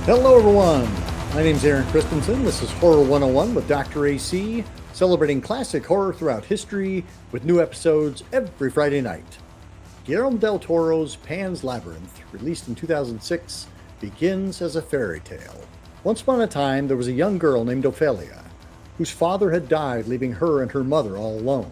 Hello, everyone. My name's Aaron Christensen. This is Horror 101 with Dr. AC, celebrating classic horror throughout history with new episodes every Friday night. Guillermo del Toro's Pan's Labyrinth, released in 2006, begins as a fairy tale. Once upon a time, there was a young girl named Ophelia, whose father had died, leaving her and her mother all alone.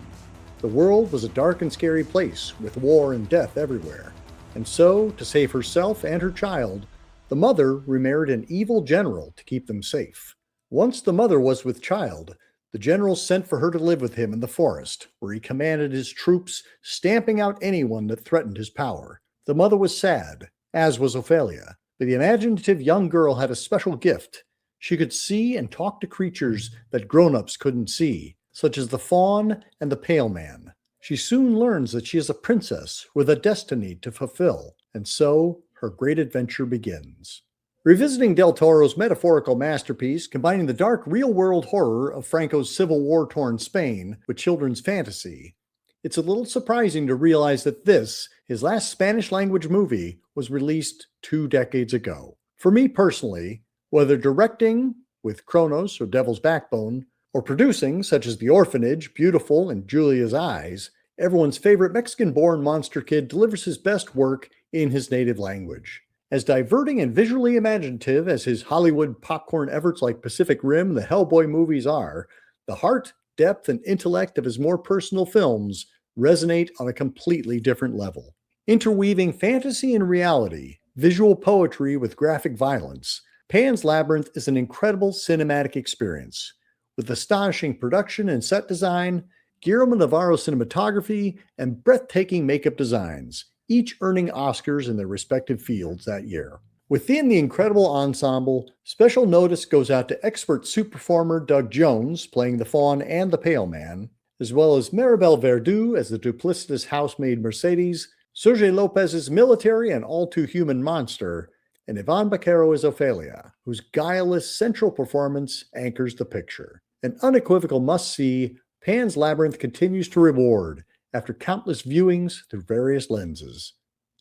The world was a dark and scary place, with war and death everywhere. And so, to save herself and her child, the mother remarried an evil general to keep them safe. Once the mother was with child, the general sent for her to live with him in the forest, where he commanded his troops, stamping out anyone that threatened his power. The mother was sad, as was Ophelia, but the imaginative young girl had a special gift. She could see and talk to creatures that grown-ups couldn't see, such as the faun and the pale man. She soon learns that she is a princess with a destiny to fulfill, and so her great adventure begins. Revisiting Del Toro's metaphorical masterpiece, combining the dark real-world horror of Franco's Civil War-torn Spain with children's fantasy, it's a little surprising to realize that this, his last Spanish-language movie, was released 2 decades ago. For me personally, whether directing with Cronos or Devil's Backbone, or producing, such as The Orphanage, Biutiful, and Julia's Eyes, everyone's favorite Mexican-born monster kid delivers his best work in his native language. As diverting and visually imaginative as his Hollywood popcorn efforts like Pacific Rim and the Hellboy movies are, the heart, depth, and intellect of his more personal films resonate on a completely different level. Interweaving fantasy and reality, visual poetry with graphic violence, Pan's Labyrinth is an incredible cinematic experience. With astonishing production and set design, Guillermo Navarro cinematography, and breathtaking makeup designs, each earning Oscars in their respective fields that year. Within the incredible ensemble, special notice goes out to expert suit performer Doug Jones, playing the faun and the pale man, as well as Maribel Verdú as the duplicitous housemaid Mercedes, Sergio Lopez's military and all-too-human monster, and Iván Baquero as Ophelia, whose guileless central performance anchors the picture. An unequivocal must-see, Pan's Labyrinth continues to reward after countless viewings through various lenses,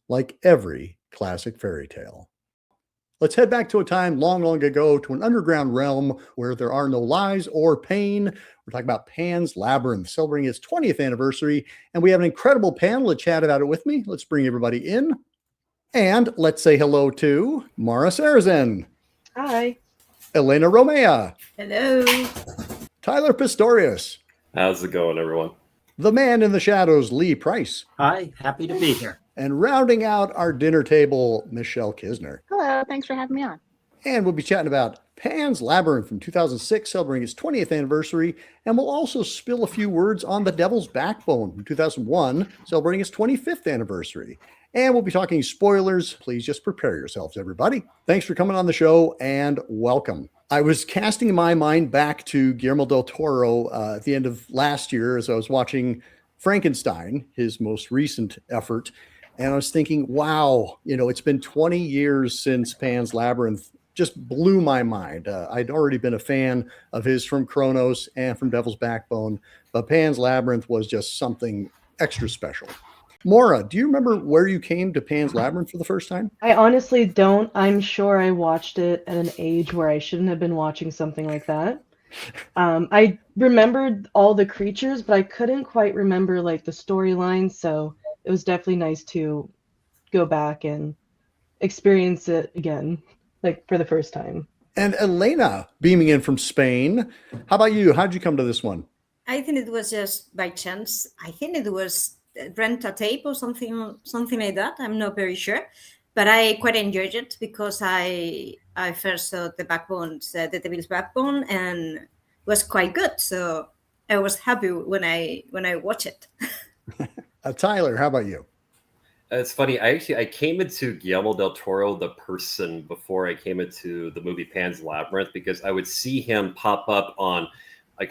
like every classic fairy tale. Let's head back to a time long, long ago, to an underground realm where there are no lies or pain. We're talking about Pan's Labyrinth, celebrating its 20th anniversary, and we have an incredible panel to chat about it with me. Let's bring everybody in, and let's say hello to Mara Sarazen. Hi. Elena Romea. Hello. Tyler Pistorius. How's it going, everyone? The man in the shadows, Lee Price. Hi, happy to be here. And rounding out our dinner table, Michelle Kisner. Hello, thanks for having me on. And we'll be chatting about Pan's Labyrinth from 2006, celebrating its 20th anniversary. And we'll also spill a few words on The Devil's Backbone from 2001, celebrating its 25th anniversary. And we'll be talking spoilers. Please just prepare yourselves, everybody. Thanks for coming on the show, and welcome. I was casting my mind back to Guillermo del Toro at the end of last year as I was watching Frankenstein, his most recent effort. And I was thinking, wow, it's been 20 years since Pan's Labyrinth. Just blew my mind. I'd already been a fan of his from Cronos and from Devil's Backbone, but Pan's Labyrinth was just something extra special. Maura, do you remember where you came to Pan's Labyrinth for the first time? I honestly don't. I'm sure I watched it at an age where I shouldn't have been watching something like that. I remembered all the creatures, but I couldn't quite remember the storyline, so it was definitely nice to go back and experience it again, for the first time. And Elena, beaming in from Spain. How about you? How did you come to this one? I think it was just by chance. I think it was rent a tape or something like that. I'm not very sure, but I quite enjoyed it because I first saw the Devil's Backbone, and it was quite good. So I was happy when I watched it. Tyler, how about you? It's funny. I came into Guillermo del Toro, the person, before I came into the movie Pan's Labyrinth, because I would see him pop up on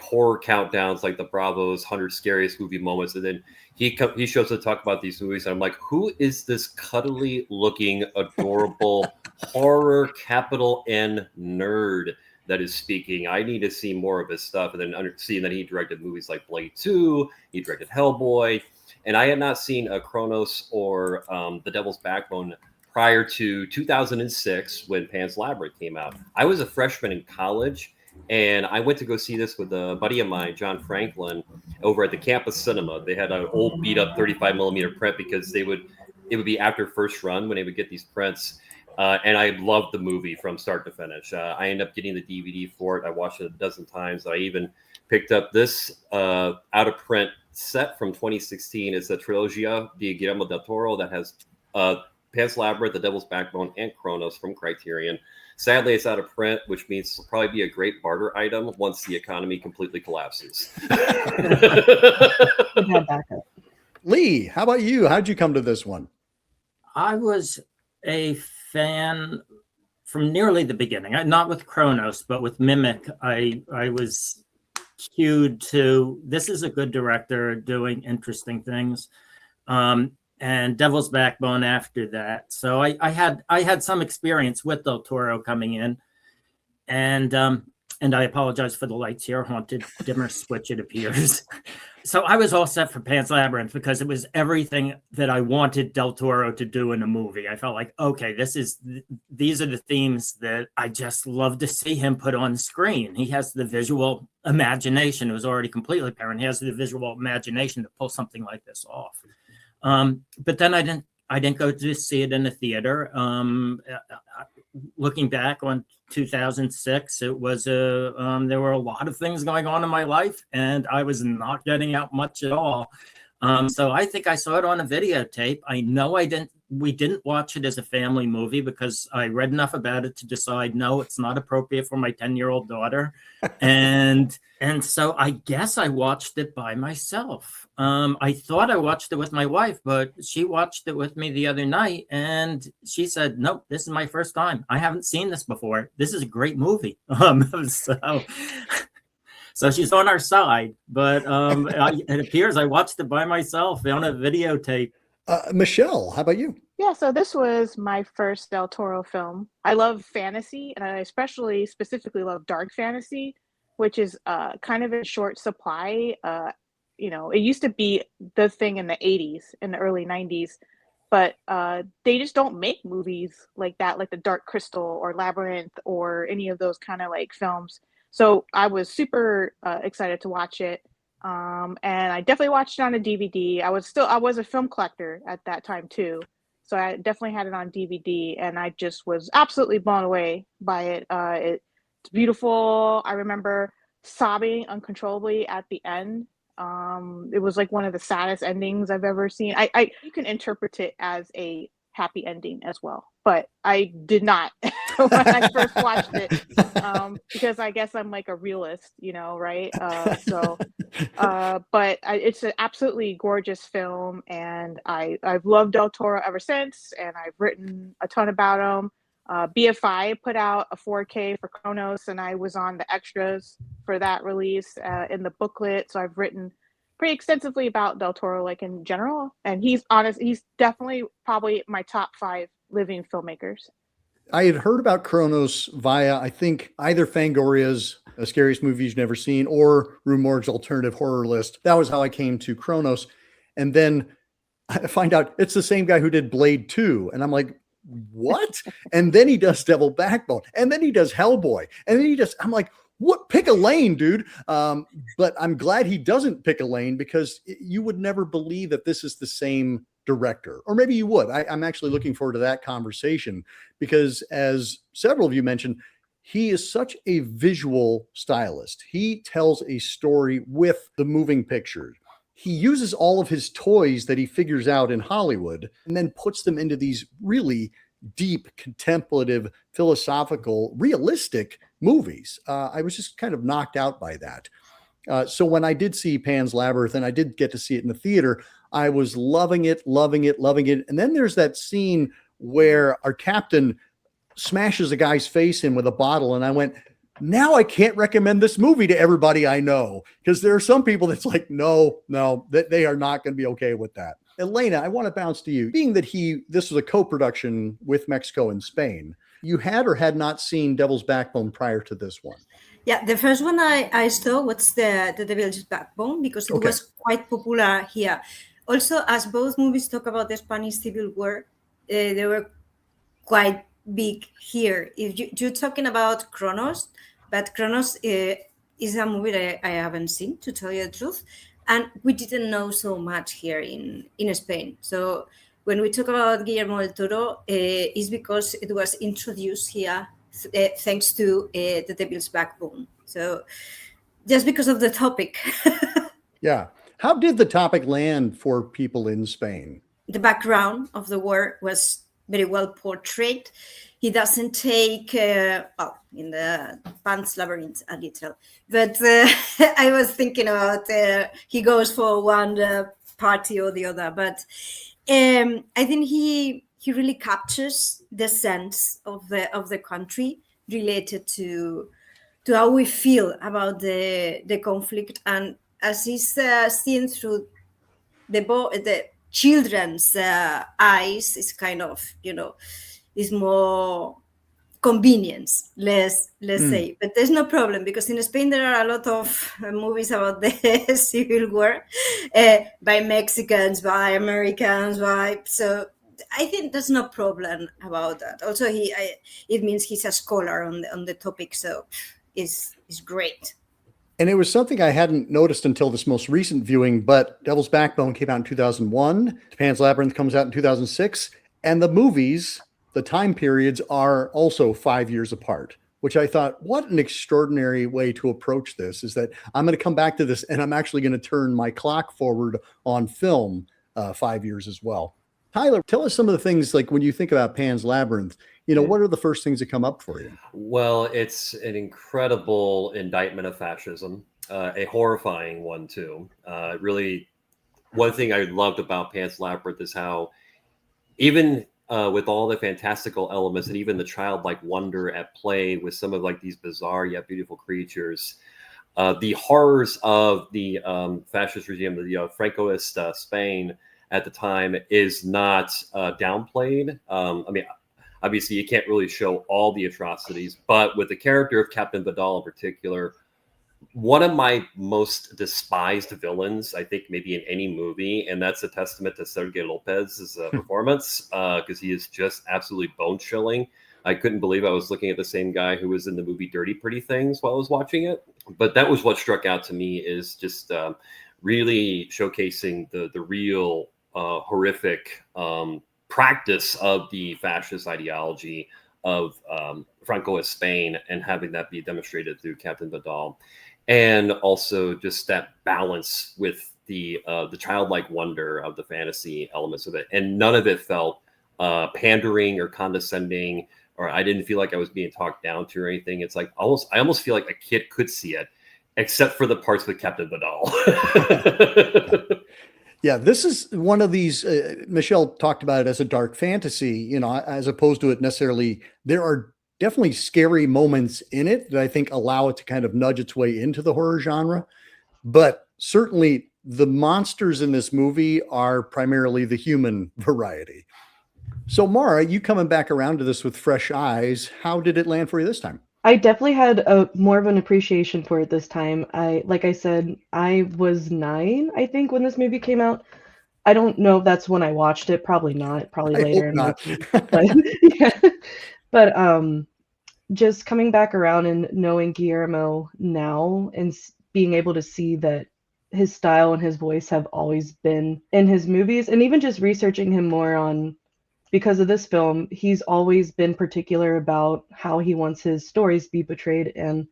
horror countdowns, like the Bravo's 100 Scariest Movie Moments, and then he shows up to talk about these movies, and I'm like, who is this cuddly looking, adorable horror capital N nerd that is speaking? I need to see more of his stuff. And then seeing that he directed movies like Blade 2, he directed Hellboy, and I had not seen a Cronos or The Devil's Backbone prior to 2006 when Pan's Labyrinth came out. I was a freshman in college, and I went to go see this with a buddy of mine, John Franklin, over at the campus cinema. They had an old beat up 35 millimeter print because it would be after first run when they would get these prints. And I loved the movie from start to finish. I ended up getting the DVD for it. I watched it a dozen times. I even picked up this out of print set from 2016. It's a Trilogia di Guillermo del Toro that has Pan's Labyrinth, The Devil's Backbone, and Cronos from Criterion. Sadly, it's out of print, which means it'll probably be a great barter item once the economy completely collapses. Lee, how about you? How'd you come to this one? I was a fan from nearly the beginning. Not with Cronos, but with Mimic. I was cued to, this is a good director doing interesting things. And Devil's Backbone after that. So I had some experience with Del Toro coming in, and I apologize for the lights here. Haunted dimmer switch, it appears. So I was all set for Pan's Labyrinth because it was everything that I wanted Del Toro to do in a movie. I felt like, okay, these are the themes that I just love to see him put on screen. He has the visual imagination. It was already completely apparent. He has the visual imagination to pull something like this off. But then I didn't go to see it in the theater. Looking back on 2006, it was there were a lot of things going on in my life, and I was not getting out much at all. So I think I saw it on a videotape. I know we didn't watch it as a family movie because I read enough about it to decide, no, it's not appropriate for my 10-year-old daughter. And so I guess I watched it by myself. I thought I watched it with my wife, but she watched it with me the other night, and she said, nope, this is my first time. I haven't seen this before. This is a great movie. So she's on our side, but it appears I watched it by myself on a videotape. Michelle, how about you? Yeah, so this was my first Del Toro film. I love fantasy, and I specifically love dark fantasy, which is kind of in short supply. It used to be the thing in the 80s, in the early 90s, but they just don't make movies like that, like the Dark Crystal or Labyrinth or any of those kind of like films. So I was super excited to watch it. And I definitely watched it on a DVD. I was a film collector at that time too. So I definitely had it on DVD, and I just was absolutely blown away by it. It's beautiful. I remember sobbing uncontrollably at the end. It was like one of the saddest endings I've ever seen. You can interpret it as a happy ending as well, but I did not when I first watched it, because I guess I'm like a realist, right? But it's an absolutely gorgeous film, and I've loved Del Toro ever since, and I've written a ton about him. BFI put out a 4K for Cronos, and I was on the extras for that release in the booklet. So I've written pretty extensively about Del Toro, like in general. And he's definitely probably my top 5 living filmmakers. I had heard about Cronos via, I think, either Fangoria's Scariest Movie You've Never Seen or Rue Morgue's Alternative Horror List. That was how I came to Cronos. And then I find out it's the same guy who did Blade 2. And I'm like, what? And then he does Devil Backbone. And then he does Hellboy. And then I'm like, what? Pick a lane, dude. But I'm glad he doesn't pick a lane, because you would never believe that this is the same director, or maybe you would. I'm actually looking forward to that conversation, because as several of you mentioned, he is such a visual stylist. He tells a story with the moving pictures. He uses all of his toys that he figures out in Hollywood and then puts them into these really deep, contemplative, philosophical, realistic movies. I was just kind of knocked out by that. So when I did see Pan's Labyrinth, and I did get to see it in the theater, I was loving it. And then there's that scene where our captain smashes a guy's face in with a bottle, and I went, now I can't recommend this movie to everybody I know, because there are some people that's like, no, that they are not going to be okay with that. Elena, I want to bounce to you. Being that this was a co-production with Mexico and Spain, you had or had not seen Devil's Backbone prior to this one? Yeah, the first one I saw was the Devil's Backbone, because it was quite popular here. Also, as both movies talk about the Spanish Civil War, they were quite big here. If you're talking about Cronos, but Cronos is a movie that I haven't seen, to tell you the truth, and we didn't know so much here in Spain. So when we talk about Guillermo del Toro, it's because it was introduced here thanks to The Devil's Backbone. So just because of the topic. Yeah. How did the topic land for people in Spain? The background of the war was very well portrayed. He doesn't take, well, in the Pan's Labyrinth a little, but I was thinking about he goes for one party or the other, but I think he really captures the sense of the country related to how we feel about the conflict, and as is seen through the children's eyes, is kind of, is more convenience, let's say. But there's no problem, because in Spain there are a lot of movies about the civil war by Mexicans, by Americans, so I think there's no problem about that. Also, it means he's a scholar on the topic, so it's great. And it was something I hadn't noticed until this most recent viewing, but Devil's Backbone came out in 2001. Pan's Labyrinth comes out in 2006. And the movies, the time periods, are also 5 years apart, which I thought, what an extraordinary way to approach this, is that I'm going to come back to this and I'm actually going to turn my clock forward on film 5 years as well. Tyler, tell us some of the things, like when you think about Pan's Labyrinth, what are the first things that come up for you? Well, it's an incredible indictment of fascism, a horrifying one too. Really, one thing I loved about Pan's Labyrinth is how, even with all the fantastical elements and even the childlike wonder at play with some of like these bizarre yet beautiful creatures, the horrors of the fascist regime, the Francoist Spain at the time, is not downplayed. I mean, obviously you can't really show all the atrocities, but with the character of Captain Vidal in particular, one of my most despised villains, I think, maybe in any movie, and that's a testament to Sergei Lopez's performance, because he is just absolutely bone-chilling. I couldn't believe I was looking at the same guy who was in the movie Dirty Pretty Things while I was watching it. But that was what struck out to me, is just really showcasing the real horrific practice of the fascist ideology of Francoist Spain, and having that be demonstrated through Captain Vidal. And also just that balance with the childlike wonder of the fantasy elements of it. And none of it felt pandering or condescending, or I didn't feel like I was being talked down to or anything. It's like I almost feel like a kid could see it, except for the parts with Captain Vidal. Yeah, this is one of these, Michelle talked about it as a dark fantasy, as opposed to it necessarily. There are definitely scary moments in it that I think allow it to kind of nudge its way into the horror genre. But certainly the monsters in this movie are primarily the human variety. So Mara, you coming back around to this with fresh eyes, how did it land for you this time? I definitely had a more of an appreciation for it this time. Like I said, I was 9, I think, when this movie came out. I don't know if that's when I watched it. Probably not. Probably later in my life. But yeah. But just coming back around and knowing Guillermo now, and being able to see that his style and his voice have always been in his movies, and even just researching him more because of this film, he's always been particular about how he wants his stories to be portrayed, and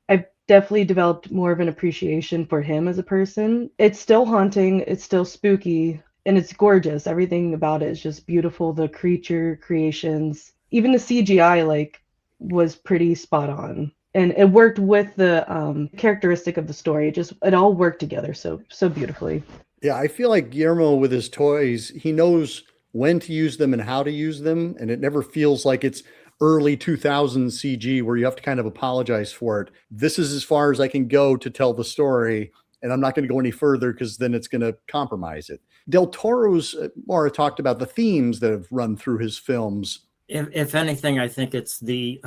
I've definitely developed more of an appreciation for him as a person. It's still haunting, it's still spooky, and it's gorgeous. Everything about it is just beautiful. The creature creations, even the CGI, was pretty spot on. And it worked with the characteristic of the story. It all worked together so beautifully. Yeah, I feel like Guillermo with his toys, he knows when to use them and how to use them. And it never feels like it's early 2000s CG where you have to kind of apologize for it. This is as far as I can go to tell the story, and I'm not going to go any further because then it's going to compromise it. Del Toro's, Maura talked about the themes that have run through his films. If anything, I think it's the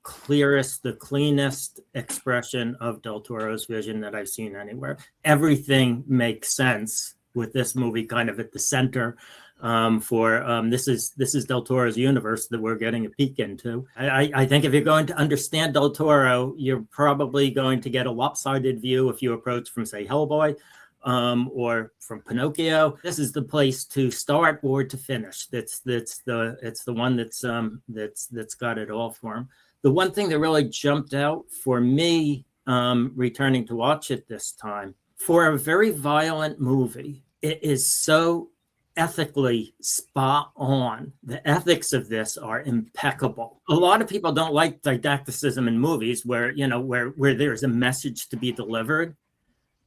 clearest, the cleanest expression of Del Toro's vision that I've seen anywhere. Everything makes sense with this movie kind of at the center. this is Del Toro's universe that we're getting a peek into. I think if you're going to understand Del Toro, you're probably going to get a lopsided view if you approach from, say, Hellboy, or from Pinocchio. This is the place to start or to finish. It's the one that's got it all for him. The one thing that really jumped out for me, returning to watch it this time, for a very violent movie, it is so ethically spot on. The ethics of this are impeccable. A lot of people don't like didacticism in movies where there's a message to be delivered,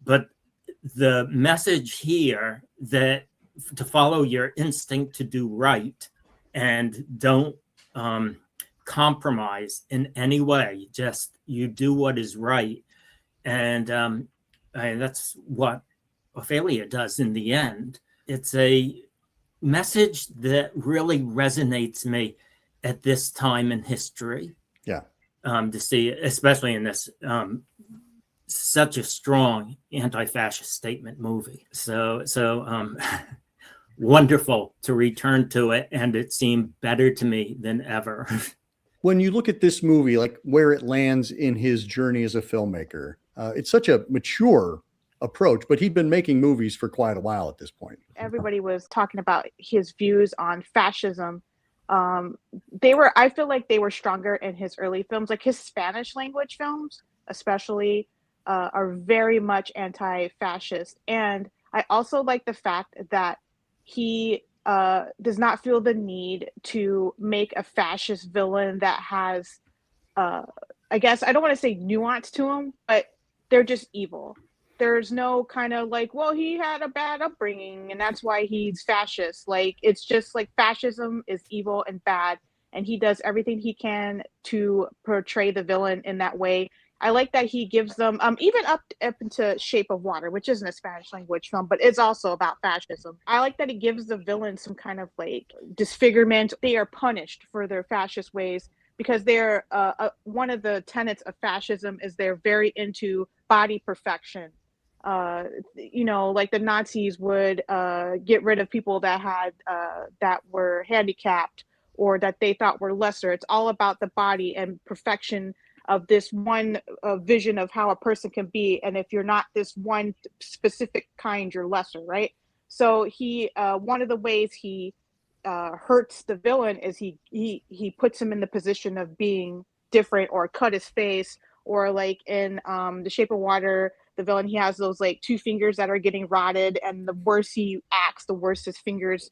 but the message here that to follow your instinct to do right and don't compromise in any way, just you do what is right. And that's what Ophelia does in the end. It's a message that really resonates me at this time in history. Yeah. To see, especially in this such a strong anti-fascist statement movie. So wonderful to return to it, and it seemed better to me than ever. When you look at this movie, like where it lands in his journey as a filmmaker, it's such a mature approach, but he'd been making movies for quite a while at this point. Everybody was talking about his views on fascism. I feel like they were stronger in his early films, like his Spanish language films, especially, are very much anti-fascist. And I also like the fact that he does not feel the need to make a fascist villain that has, I guess, I don't want to say nuance to him, but they're just evil. There's no kind of like, well, he had a bad upbringing and that's why he's fascist. Like, it's just like fascism is evil and bad, and he does everything he can to portray the villain in that way. I like that he gives them, even up into Shape of Water, which isn't a Spanish language film, but it's also about fascism. I like that he gives the villain some kind of like disfigurement. They are punished for their fascist ways because they're, one of the tenets of fascism is they're very into body perfection. Like the Nazis would get rid of people that had that were handicapped or that they thought were lesser. It's all about the body and perfection of this one vision of how a person can be. And if you're not this one specific kind, you're lesser, right? So he, one of the ways he hurts the villain is he puts him in the position of being different, or cut his face, or like in The Shape of Water, the villain, he has those like two fingers that are getting rotted, and the worse he acts, the worse his fingers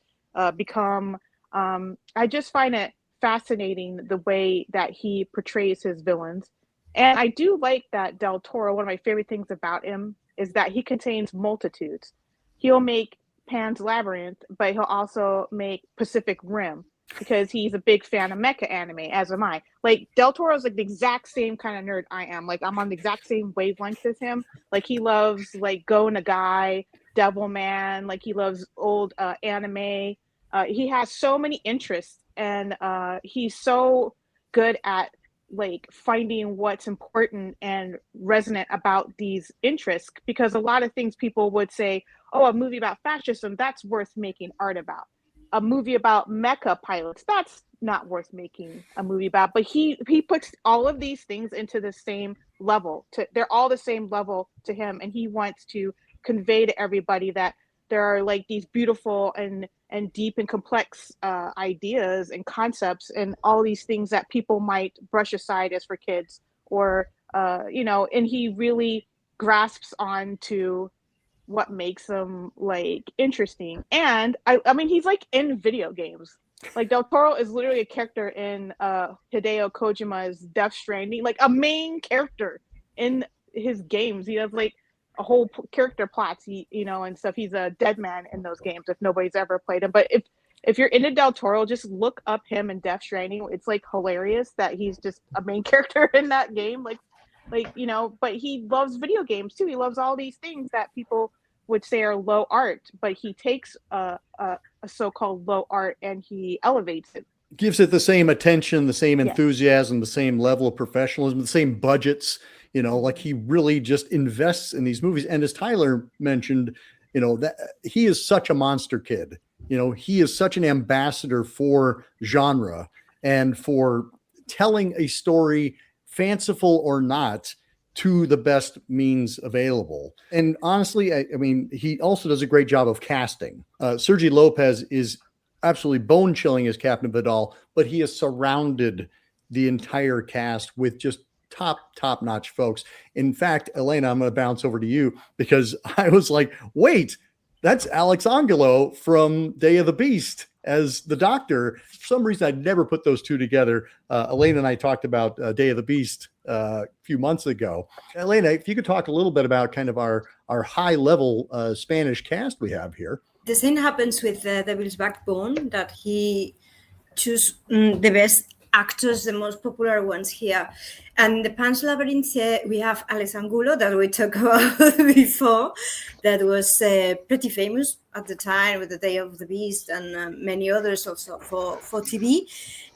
become. I just find it fascinating the way that he portrays his villains. And I do like that Del Toro, one of my favorite things about him is that he contains multitudes. He'll make Pan's Labyrinth, but he'll also make Pacific Rim because he's a big fan of mecha anime, as am I. Like, Del Toro's like the exact same kind of nerd I am. Like, I'm on the exact same wavelength as him. Like, he loves like Go Nagai, Devilman, like he loves old anime. He has so many interests, and he's so good at like finding what's important and resonant about these interests, because a lot of things people would say, oh, a movie about fascism, that's worth making art about. A movie about mecha pilots, that's not worth making a movie about. But he puts all of these things into the same level. They're all the same level to him, and he wants to convey to everybody that there are like these beautiful and deep and complex ideas and concepts and all these things that people might brush aside as for kids, or and he really grasps on to what makes them like interesting. And I mean, he's like in video games. Like, Del Toro is literally a character in Hideo Kojima's Death Stranding, like a main character in his games. He has like a whole character plots, and stuff. He's a dead man in those games if nobody's ever played him. But if you're into Del Toro, just look up him in Death Stranding. It's like hilarious that he's just a main character in that game. But he loves video games too. He loves all these things that people would say are low art, but he takes a so-called low art and he elevates it. Gives it the same attention, the same enthusiasm, the same level of professionalism, the same budgets. Like, he really just invests in these movies. And as Tyler mentioned, that he is such a monster kid he is such an ambassador for genre and for telling a story, fanciful or not, to the best means available. And honestly, I mean, he also does a great job of casting. Sergi Lopez is absolutely bone chilling as Captain Vidal, but he has surrounded the entire cast with just top notch folks. In fact, Elena, I'm going to bounce over to you because I was like, wait, that's Alex Angelo from Day of the Beast as the Doctor. For some reason, I'd never put those two together. Elena and I talked about Day of the Beast a few months ago. Elena, if you could talk a little bit about kind of our high level Spanish cast we have here. The same happens with Devil's Backbone, that he choose the best actors, the most popular ones here. And the Pan's Labyrinth, we have Alex Angulo, that we talked about before, that was pretty famous at the time with the Day of the Beast and many others also for TV.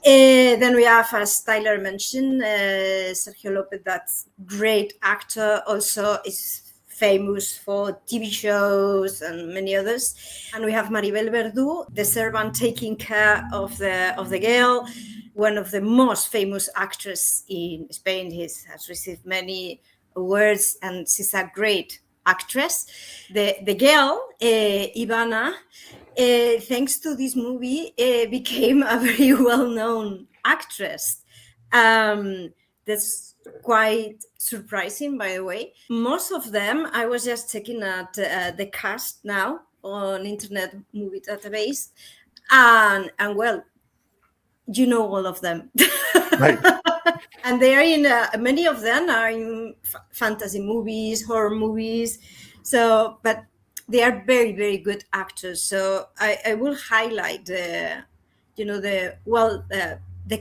Then we have, as Tyler mentioned, Sergio Lopez, that's great actor, also is famous for TV shows and many others. And we have Maribel Verdú, the servant taking care of the girl, one of the most famous actresses in Spain. He has received many awards and she's a great actress. The girl, Ivana, thanks to this movie, became a very well-known actress. That's quite surprising, by the way. Most of them, I was just checking at the cast now on Internet Movie Database, and well, all of them. Right. And they are in, many of them are in fantasy movies, horror movies. So, but they are very, very good actors. So I will highlight the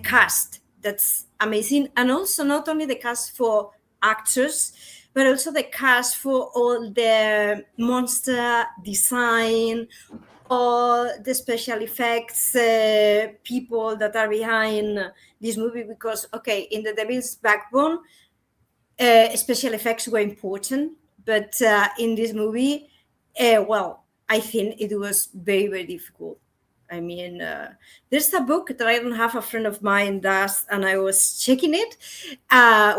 cast. That's amazing. And also not only the cast for actors, but also the cast for all the monster design, all the special effects people that are behind this movie. Because, okay, in The Devil's Backbone, special effects were important. But in this movie, I think it was very, very difficult. I mean, there's a book that I don't have, a friend of mine does, and I was checking it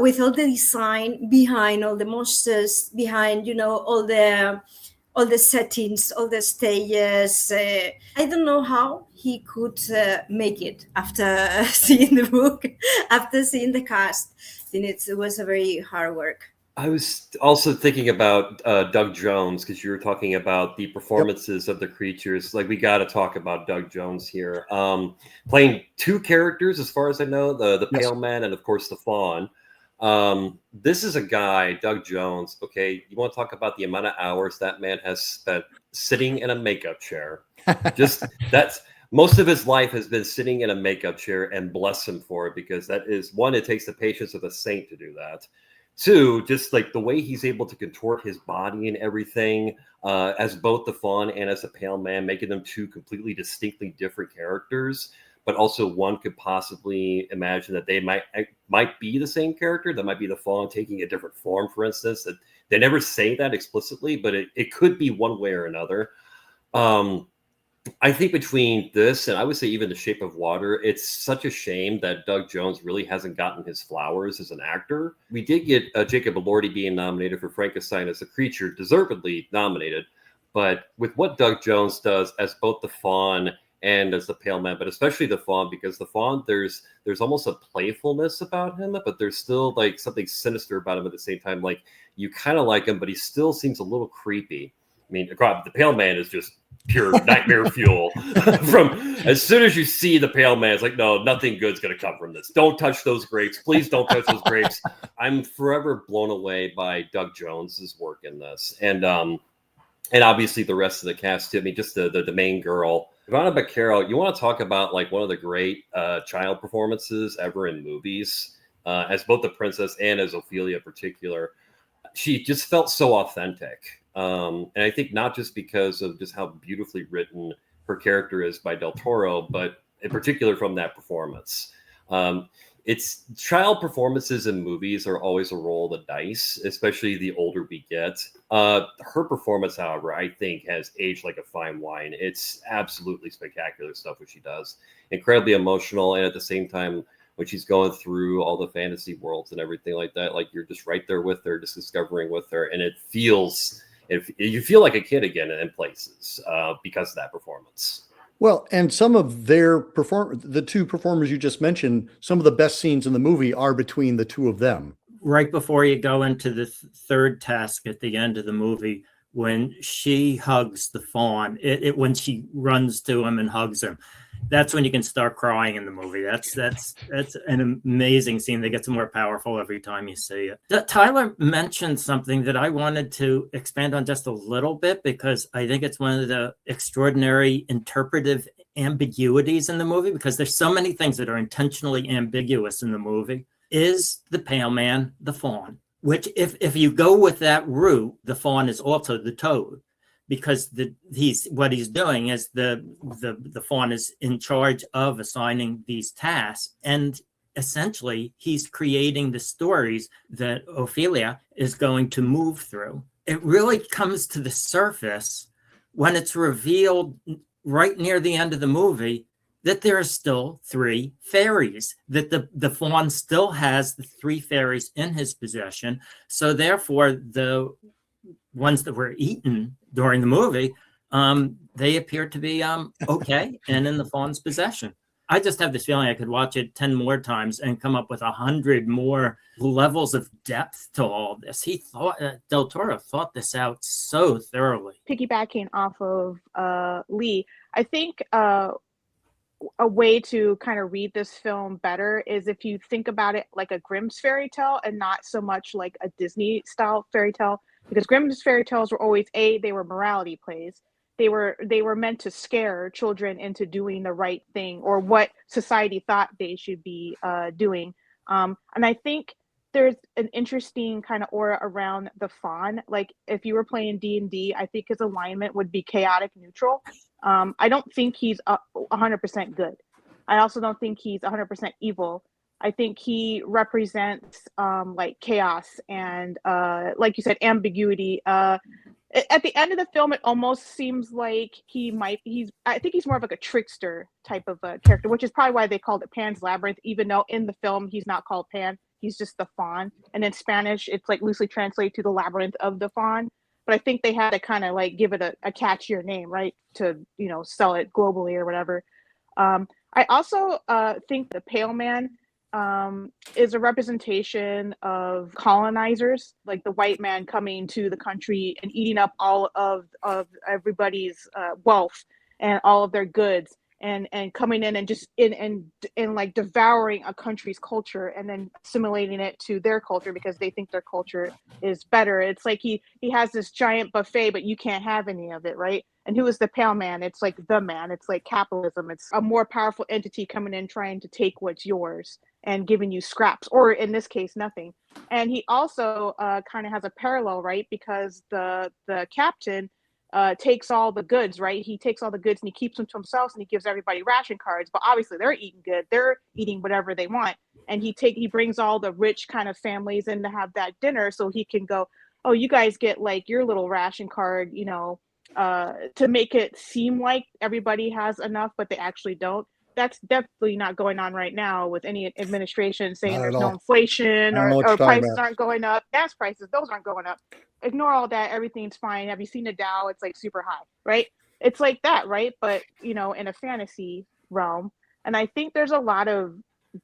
with all the design behind all the monsters, behind, all the settings, all the stages. I don't know how he could make it after seeing the book, after seeing the cast. I think it was a very hard work. I was also thinking about Doug Jones, because you were talking about the performances of the creatures. Like, we got to talk about Doug Jones here, playing two characters, as far as I know, the Pale Man and, of course, the Fawn. This is a guy, Doug Jones. Okay, you want to talk about the amount of hours that man has spent sitting in a makeup chair? That's most of his life has been sitting in a makeup chair, and bless him for it, because that is, one, it takes the patience of a saint to do that. Two, just like the way he's able to contort his body and everything, as both the Fawn and as a Pale Man, making them two completely distinctly different characters. But also, one could possibly imagine that they might be the same character. That might be the Fawn taking a different form, for instance. That they never say that explicitly, but it could be one way or another. I think between this and I would say even The Shape of Water, it's such a shame that Doug Jones really hasn't gotten his flowers as an actor. We did get Jacob Elordi being nominated for Frankenstein as a Creature, deservedly nominated. But with what Doug Jones does as both the Fawn and as the Pale Man, but especially the Fawn, because the Fawn, there's almost a playfulness about him, but there's still like something sinister about him at the same time. Like, you kind of like him, but he still seems a little creepy. I mean, the Pale Man is just pure nightmare fuel. From as soon as you see the Pale Man, it's like, no, nothing good's going to come from this. Don't touch those grapes. Please don't touch those grapes. I'm forever blown away by Doug Jones's work in this. And obviously the rest of the cast too. I mean, just the main girl, Ivana Baquero. You want to talk about like one of the great child performances ever in movies, as both the princess and as Ophelia in particular. She just felt so authentic. And I think not just because of just how beautifully written her character is by Del Toro, but in particular from that performance. it's child performances in movies are always a roll of the dice, especially the older we get. Her performance, however, I think has aged like a fine wine. It's absolutely spectacular stuff what she does. Incredibly emotional, and at the same time, when she's going through all the fantasy worlds and everything like that, like you're just right there with her, just discovering with her, and you feel like a kid again in places because of that performance. Well, and some of the two performers you just mentioned, some of the best scenes in the movie are between the two of them. Right before you go into the third task at the end of the movie, when she hugs the fawn, when she runs to him and hugs him, that's when you can start crying in the movie. That's an amazing scene that gets more powerful every time you see it. Tyler mentioned something that I wanted to expand on just a little bit, because I think it's one of the extraordinary interpretive ambiguities in the movie, because there's so many things that are intentionally ambiguous in the movie. Is the pale man the fawn? Which, if you go with that route, the fawn is also the toad, because what he's doing is the fawn is in charge of assigning these tasks, and essentially he's creating the stories that Ophelia is going to move through. It really comes to the surface when it's revealed right near the end of the movie that there are still 3 fairies, that the fawn still has the 3 fairies in his possession. So therefore, the ones that were eaten during the movie, they appear to be okay and in the fawn's possession. I just have this feeling I could watch it 10 more times and come up with 100 more levels of depth to all this. Del Toro thought this out so thoroughly. Piggybacking off of Lee, I think a way to kind of read this film better is if you think about it like a Grimm's fairy tale and not so much like a Disney style fairy tale, because Grimm's fairy tales were always they were morality plays. They were meant to scare children into doing the right thing or what society thought they should be doing. And I think there's an interesting kind of aura around the fawn. Like if you were playing D&D, I think his alignment would be chaotic neutral. I don't think he's 100% good. I also don't think he's 100% evil. I think he represents like chaos and like you said, ambiguity. At the end of the film, it almost seems like I think he's more of like a trickster type of a character, which is probably why they called it Pan's Labyrinth, even though in the film he's not called Pan, he's just the fawn. And in Spanish, it's like loosely translated to the labyrinth of the fawn. But I think they had to kind of like give it a catchier name, right, to sell it globally or whatever. I also think the Pale Man is a representation of colonizers, like the white man coming to the country and eating up all of everybody's wealth and all of their goods, and coming in and just in like devouring a country's culture and then assimilating it to their culture because they think their culture is better. It's like he has this giant buffet, but you can't have any of it, right? And who is the Pale Man? It's like the man. It's like capitalism. It's a more powerful entity coming in trying to take what's yours and giving you scraps, or in this case, nothing. And he also kind of has a parallel, right? Because the captain takes all the goods, right? He takes all the goods and he keeps them to himself, and he gives everybody ration cards. But obviously, they're eating good. They're eating whatever they want. And he brings all the rich kind of families in to have that dinner, so he can go, oh, you guys get like your little ration card, to make it seem like everybody has enough, but they actually don't. That's definitely not going on right now with any administration saying there's no inflation or prices aren't going up. Gas prices, those aren't going up. Ignore all that. Everything's fine. Have you seen the Dow? It's like super high, right? It's like that, right? But, in a fantasy realm. And I think there's a lot of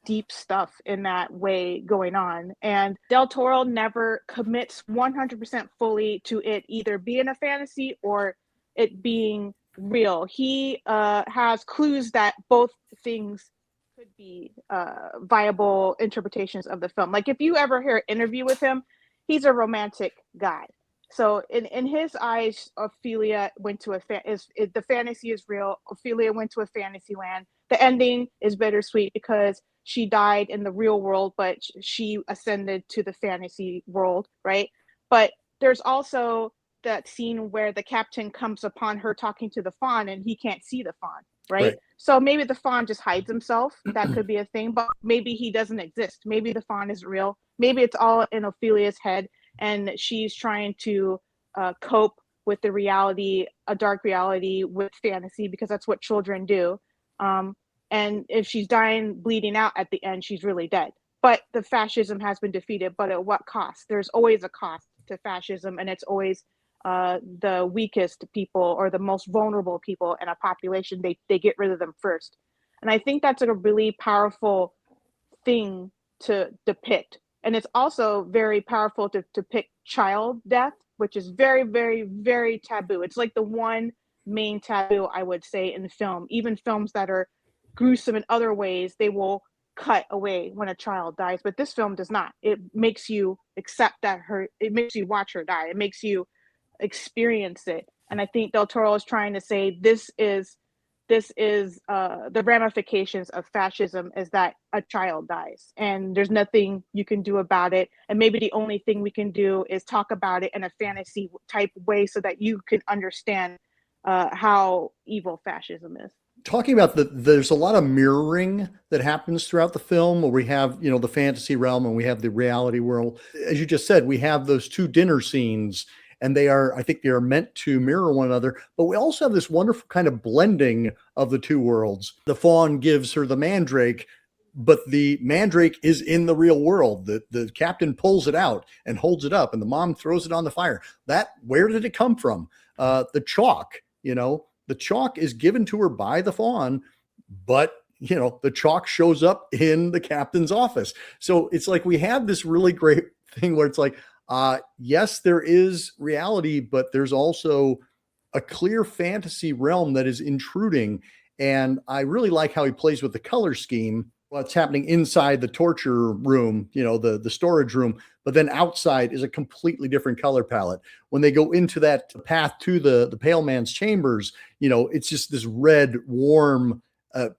deep stuff in that way going on. And Del Toro never commits 100% fully to it either being a fantasy or it being real. He has clues that both things could be viable interpretations of the film. Like if you ever hear an interview with him, he's a romantic guy. So in his eyes, Ophelia went to the fantasy is real. Ophelia went to a fantasy land. The ending is bittersweet because she died in the real world, but she ascended to the fantasy world, right? But there's also that scene where the captain comes upon her talking to the fawn and he can't see the fawn, right? Right. So maybe the fawn just hides himself. That could be a thing, but maybe he doesn't exist. Maybe the fawn isn't real. Maybe it's all in Ophelia's head and she's trying to cope with the reality, a dark reality, with fantasy, because that's what children do. And if she's dying, bleeding out at the end, she's really dead. But the fascism has been defeated, but at what cost? There's always a cost to fascism, and it's always the weakest people or the most vulnerable people in a population. They get rid of them first. And I think that's a really powerful thing to depict. And it's also very powerful to depict child death, which is very, very, very taboo. It's like the one main taboo, I would say, in film. Even films that are gruesome in other ways, they will cut away when a child dies. But this film does not. It makes you accept that it makes you watch her die. It makes you experience it. And I think Del Toro is trying to say this is the ramifications of fascism is that a child dies and there's nothing you can do about it. And maybe the only thing we can do is talk about it in a fantasy type way so that you can understand how evil fascism is. Talking about there's a lot of mirroring that happens throughout the film where we have, the fantasy realm and we have the reality world. As you just said, we have those two dinner scenes and I think they are meant to mirror one another, but we also have this wonderful kind of blending of the two worlds. The fawn gives her the mandrake, but the mandrake is in the real world. The captain pulls it out and holds it up and the mom throws it on the fire. Where did it come from? The chalk, the chalk is given to her by the fawn, but the chalk shows up in the captain's office. So it's like we have this really great thing where it's like, yes, there is reality, but there's also a clear fantasy realm that is intruding. And I really like how he plays with the color scheme. What's happening inside the torture room, the storage room, but then outside is a completely different color palette. When they go into that path to the pale man's chambers, it's just this red, warm,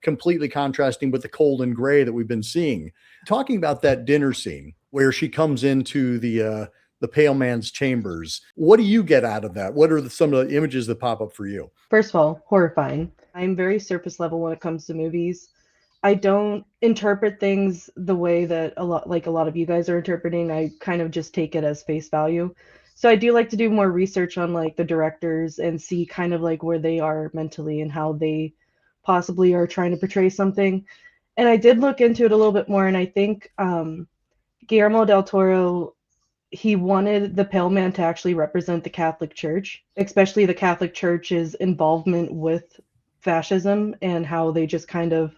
completely contrasting with the cold and gray that we've been seeing. Talking about that dinner scene where she comes into the pale man's chambers, what do you get out of that? What are some of the images that pop up for you? First of all, horrifying. I'm very surface level when it comes to movies. I don't interpret things the way that a lot of you guys are interpreting. I kind of just take it as face value. So I do like to do more research on like the directors and see kind of like where they are mentally and how they possibly are trying to portray something. And I did look into it a little bit more, and I think Guillermo del Toro, he wanted the Pale Man to actually represent the Catholic Church, especially the Catholic Church's involvement with fascism and how they just kind of,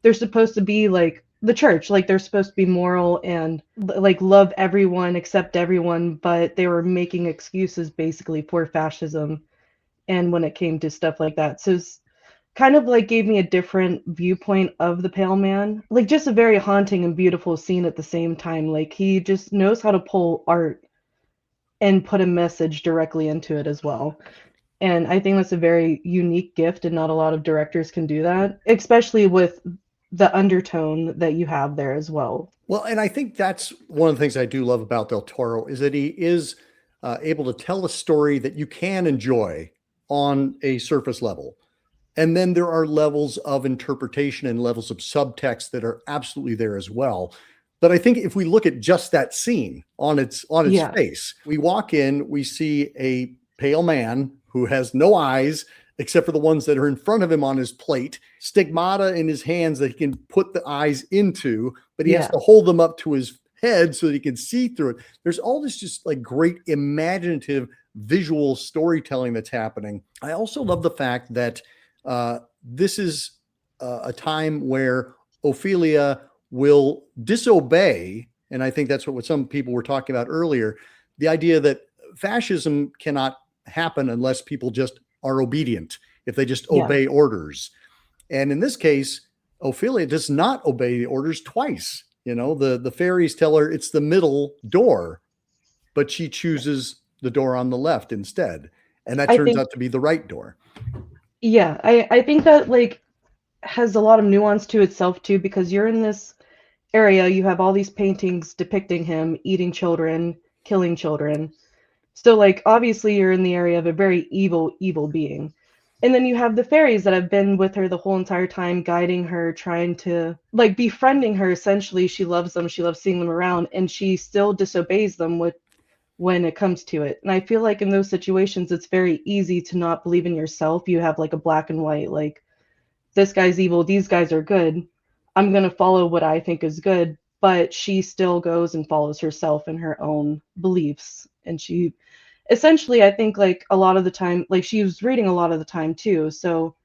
they're supposed to be like the church, like they're supposed to be moral and like love everyone, accept everyone, but they were making excuses basically for fascism. And when it came to stuff like that, so it's kind of like gave me a different viewpoint of the Pale Man, like just a very haunting and beautiful scene at the same time. Like he just knows how to pull art and put a message directly into it as well. And I think that's a very unique gift, and not a lot of directors can do that, especially with the undertone that you have there as well. Well, and I think that's one of the things I do love about Del Toro is that he is able to tell a story that you can enjoy on a surface level. And then there are levels of interpretation and levels of subtext that are absolutely there as well. But I think if we look at just that scene on its face, we walk in, we see a pale man who has no eyes except for the ones that are in front of him on his plate, stigmata in his hands that he can put the eyes into, but he has to hold them up to his head so that he can see through it. There's all this just like great imaginative visual storytelling that's happening. I also love the fact that this is a time where Ophelia will disobey, and I think that's what some people were talking about earlier, the idea that fascism cannot happen unless people just are obedient, if they just obey orders. And in this case, Ophelia does not obey the orders twice. The fairies tell her it's the middle door, but she chooses the door on the left instead. And that turns out to be the right door. Yeah, I think that like has a lot of nuance to itself too, because you're in this area, you have all these paintings depicting him eating children, killing children. So like obviously you're in the area of a very evil being. And then you have the fairies that have been with her the whole entire time, guiding her, trying to like befriending her. Essentially, she loves them. She loves seeing them around, and she still disobeys them when it comes to it. And I feel like in those situations, it's very easy to not believe in yourself. You have like a black and white, like this guy's evil, these guys are good. I'm going to follow what I think is good. But she still goes and follows herself and her own beliefs. And she essentially, I think like a lot of the time, like she was reading a lot of the time too. So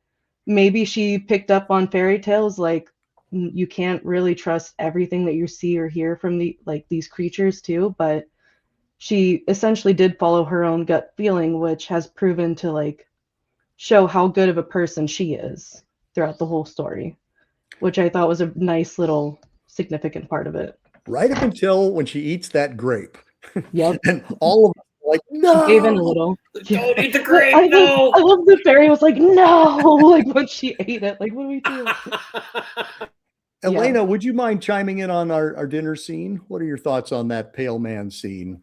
maybe she picked up on fairy tales, like you can't really trust everything that you see or hear from the like these creatures too. But she essentially did follow her own gut feeling, which has proven to like show how good of a person she is throughout the whole story, which I thought was a nice little significant part of it. Right up until when she eats that grape. Yep. And all of us are like, She gave in a no. little. Don't eat the I grape. love, No. I love the fairy was like, no, like when she ate it, like, what do we do? Elena, would you mind chiming in on our dinner scene? What are your thoughts on that pale man scene?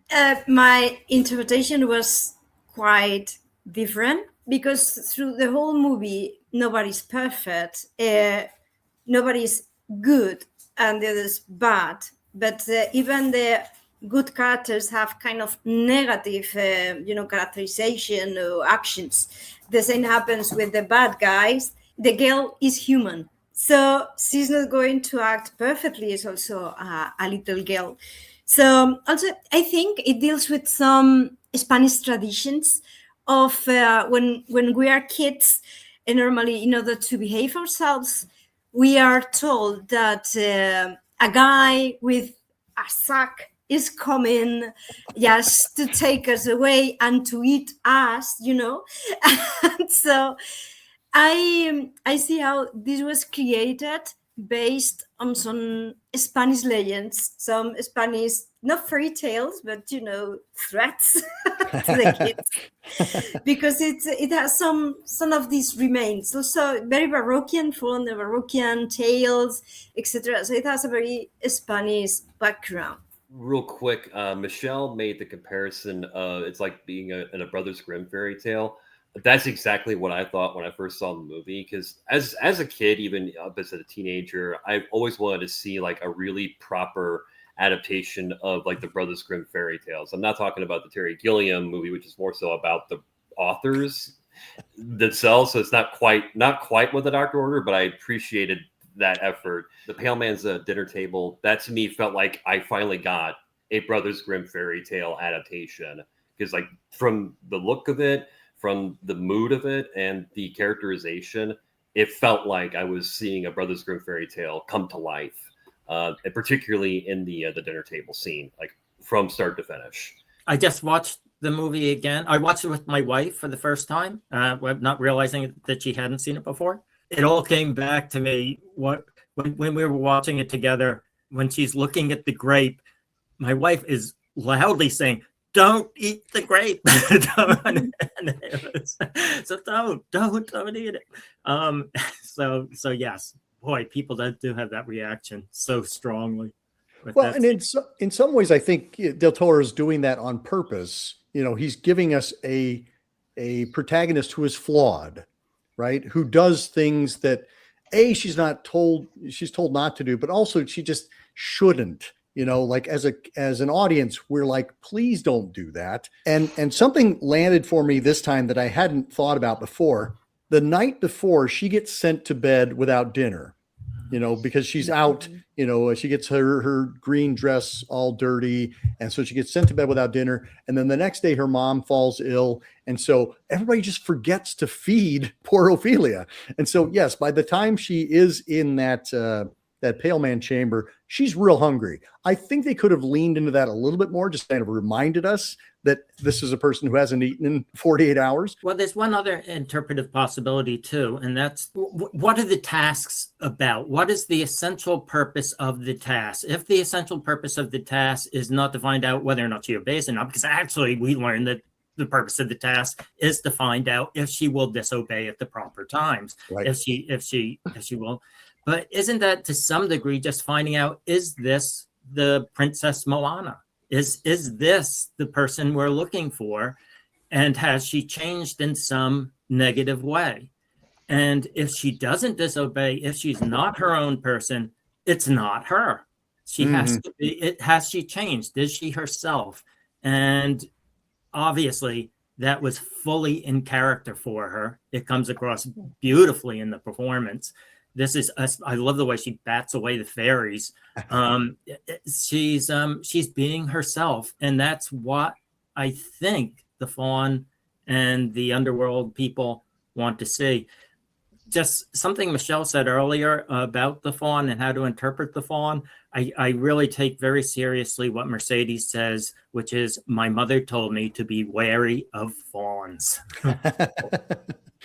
My interpretation was quite different because through the whole movie, nobody's perfect, nobody's good, and the other's bad. But even the good characters have kind of negative, characterization or actions. The same happens with the bad guys. The girl is human. So she's not going to act perfectly as also a little girl. So also, I think it deals with some Spanish traditions of when we are kids, and normally in order to behave ourselves, we are told that a guy with a sack is coming just to take us away and to eat us, And so I see how this was created based on some Spanish legends, some Spanish, not fairy tales, but threats to the kids, because it has some of these remains. Also very Barockian, full on the Barockian tales, etc. So it has a very Spanish background. Real quick, Michelle made the comparison. It's like being in a Brothers Grimm fairy tale. That's exactly what I thought when I first saw the movie. Because as a kid, even up as a teenager, I've always wanted to see like a really proper adaptation of like the Brothers Grimm fairy tales. I'm not talking about the Terry Gilliam movie, which is more so about the authors themselves. So it's not quite what the Doctor ordered, but I appreciated that effort. The Pale Man's Dinner Table, that to me felt like I finally got a Brothers Grimm fairy tale adaptation, because like from the look of it, from the mood of it, and the characterization, it felt like I was seeing a Brothers Grimm fairy tale come to life, and particularly in the dinner table scene, like from start to finish. I just watched the movie again. I watched it with my wife for the first time, not realizing that she hadn't seen it before. It all came back to me when we were watching it together. When she's looking at the grape, my wife is loudly saying, "Don't eat the grape." So don't eat it. So yes, boy, people that do have that reaction so strongly. Well, and in some ways, I think Del Toro is doing that on purpose. He's giving us a protagonist who is flawed, right? Who does things that she's told not to do, but also she just shouldn't. Like as an audience, we're like, please don't do that. And something landed for me this time that I hadn't thought about before. The night before, she gets sent to bed without dinner, because she's out, she gets her green dress all dirty. And so she gets sent to bed without dinner. And then the next day her mom falls ill. And so everybody just forgets to feed poor Ophelia. And so, yes, by the time she is in that Pale Man chamber, she's real hungry. I think they could have leaned into that a little bit more, just kind of reminded us that this is a person who hasn't eaten in 48 hours. Well, there's one other interpretive possibility too, and that's what are the tasks about? What is the essential purpose of the task? If the essential purpose of the task is not to find out whether or not she obeys or not, because actually we learned that the purpose of the task is to find out if she will disobey at the proper times, right. if she will. But isn't that to some degree just finding out, is this the Princess Moana? Is this the person we're looking for? And has she changed in some negative way? And if she doesn't disobey, if she's not her own person, it's not her. She has to be, has she changed? Is she herself? And obviously that was fully in character for her. It comes across beautifully in the performance. This is, I love the way she bats away the fairies. She's being herself. And that's what I think the faun and the underworld people want to see. Just something Michelle said earlier about the faun and how to interpret the faun. I really take very seriously what Mercedes says, which is, my mother told me to be wary of fauns.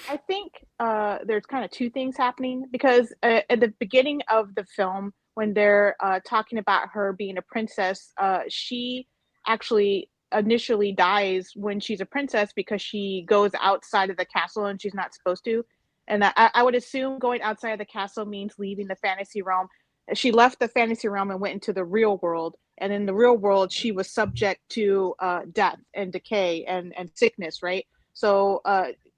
I think there's kind of two things happening, because at the beginning of the film, when they're talking about her being a princess, she actually initially dies when she's a princess because she goes outside of the castle and she's not supposed to. And I would assume going outside of the castle means leaving the fantasy realm. She left the fantasy realm and went into the real world. And in the real world, she was subject to death and decay and sickness, right? So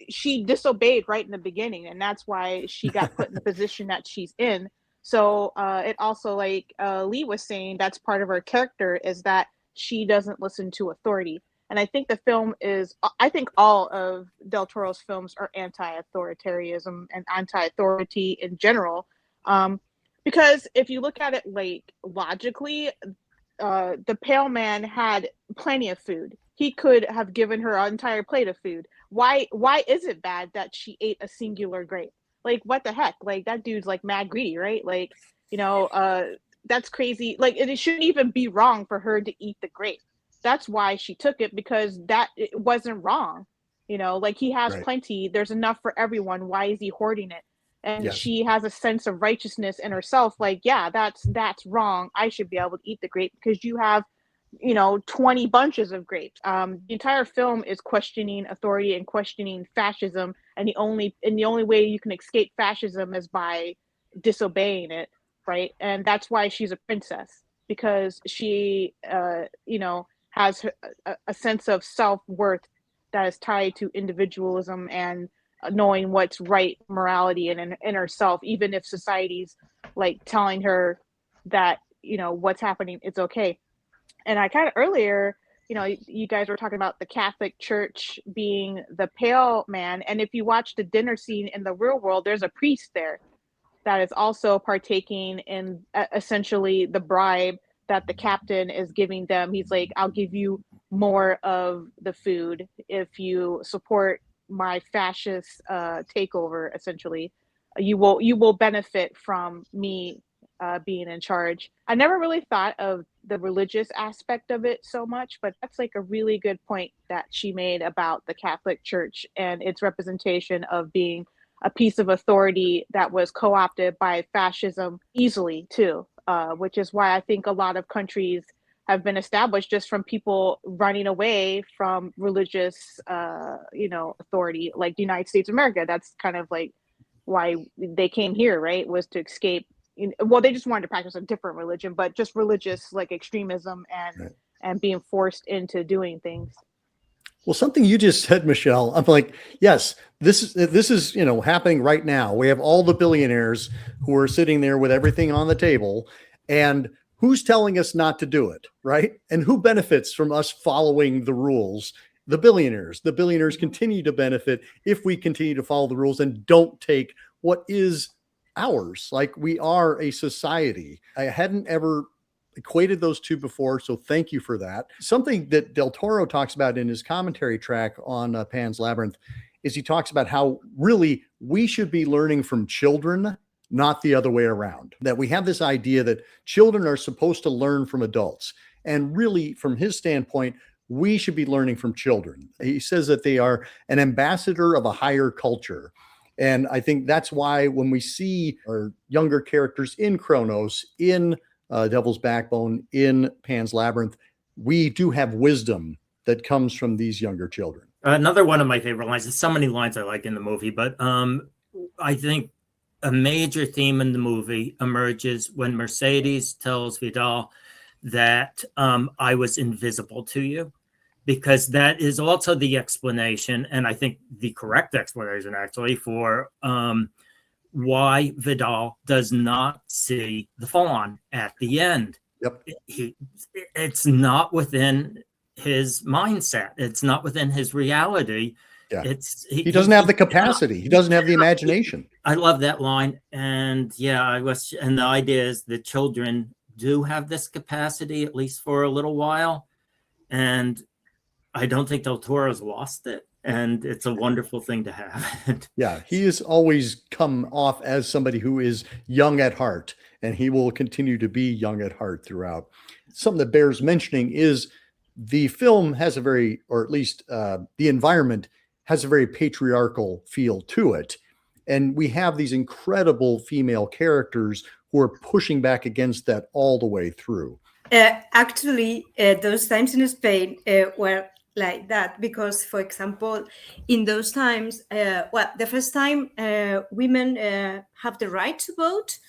she disobeyed right in the beginning, and that's why she got put in the position that she's in. So it also, like Lee was saying, that's part of her character, is that she doesn't listen to authority. And I think the film is, I think all of Del Toro's films are anti-authoritarianism and anti-authority in general. Because if you look at it like logically, the pale man had plenty of food. He could have given her an entire plate of food. Why is it bad that she ate a singular grape? Like, what the heck? Like, that dude's like mad greedy, right? Like, that's crazy. Like, it shouldn't even be wrong for her to eat the grape. That's why she took it, because it wasn't wrong. Like, he has plenty. There's enough for everyone. Why is he hoarding it? And she has a sense of righteousness in herself. Like, yeah, that's wrong. I should be able to eat the grape because you have, 20 bunches of grapes. The entire film is questioning authority and questioning fascism. And the only way you can escape fascism is by disobeying it. Right. And that's why she's a princess, because she, has a sense of self-worth that is tied to individualism and knowing what's right, morality, and in herself, even if society's like telling her that, what's happening, it's okay. And I kind of earlier, you guys were talking about the Catholic Church being the pale man. And if you watch the dinner scene in the real world, there's a priest there that is also partaking in essentially the bribe that the captain is giving them. He's like, I'll give you more of the food if you support my fascist takeover. Essentially, you will benefit from me being in charge. I never really thought of the religious aspect of it so much, but that's like a really good point that she made about the Catholic Church and its representation of being a piece of authority that was co-opted by fascism easily too, which is why I think a lot of countries have been established just from people running away from religious, authority, like the United States of America. That's kind of like why they came here, right? Was to escape. Well, they just wanted to practice a different religion, but just religious like extremism and being forced into doing things. Well, something you just said, Michelle, I'm like, yes, this is, happening right now. We have all the billionaires who are sitting there with everything on the table, and who's telling us not to do it, right? And who benefits from us following the rules? The billionaires. The billionaires continue to benefit if we continue to follow the rules and don't take what is ours. Like, we are a society. I hadn't ever equated those two before, so thank you for that. Something that Del Toro talks about in his commentary track on Pan's Labyrinth is he talks about how really we should be learning from children, not the other way around. That we have this idea that children are supposed to learn from adults. And really, from his standpoint, we should be learning from children. He says that they are an ambassador of a higher culture. And I think that's why when we see our younger characters in Cronos, in Devil's Backbone, in Pan's Labyrinth, we do have wisdom that comes from these younger children. Another one of my favorite lines, there's so many lines I like in the movie, but I think a major theme in the movie emerges when Mercedes tells Vidal that I was invisible to you, because that is also the explanation, and I think the correct explanation actually, for why Vidal does not see the Fawn at the end. Yep. It's not within his mindset. It's not within his reality. Yeah. He doesn't have the capacity. He doesn't have the imagination. I love that line. And yeah, and the idea is that children do have this capacity, at least for a little while. And I don't think Del Toro's lost it. And it's a wonderful thing to have. Yeah, he has always come off as somebody who is young at heart, and he will continue to be young at heart throughout. Something that bears mentioning is the film has a very, or at least the environment has a very patriarchal feel to it. And we have these incredible female characters who are pushing back against that all the way through. Actually, those times in Spain were like that because, for example, in those times, the first time women have the right to vote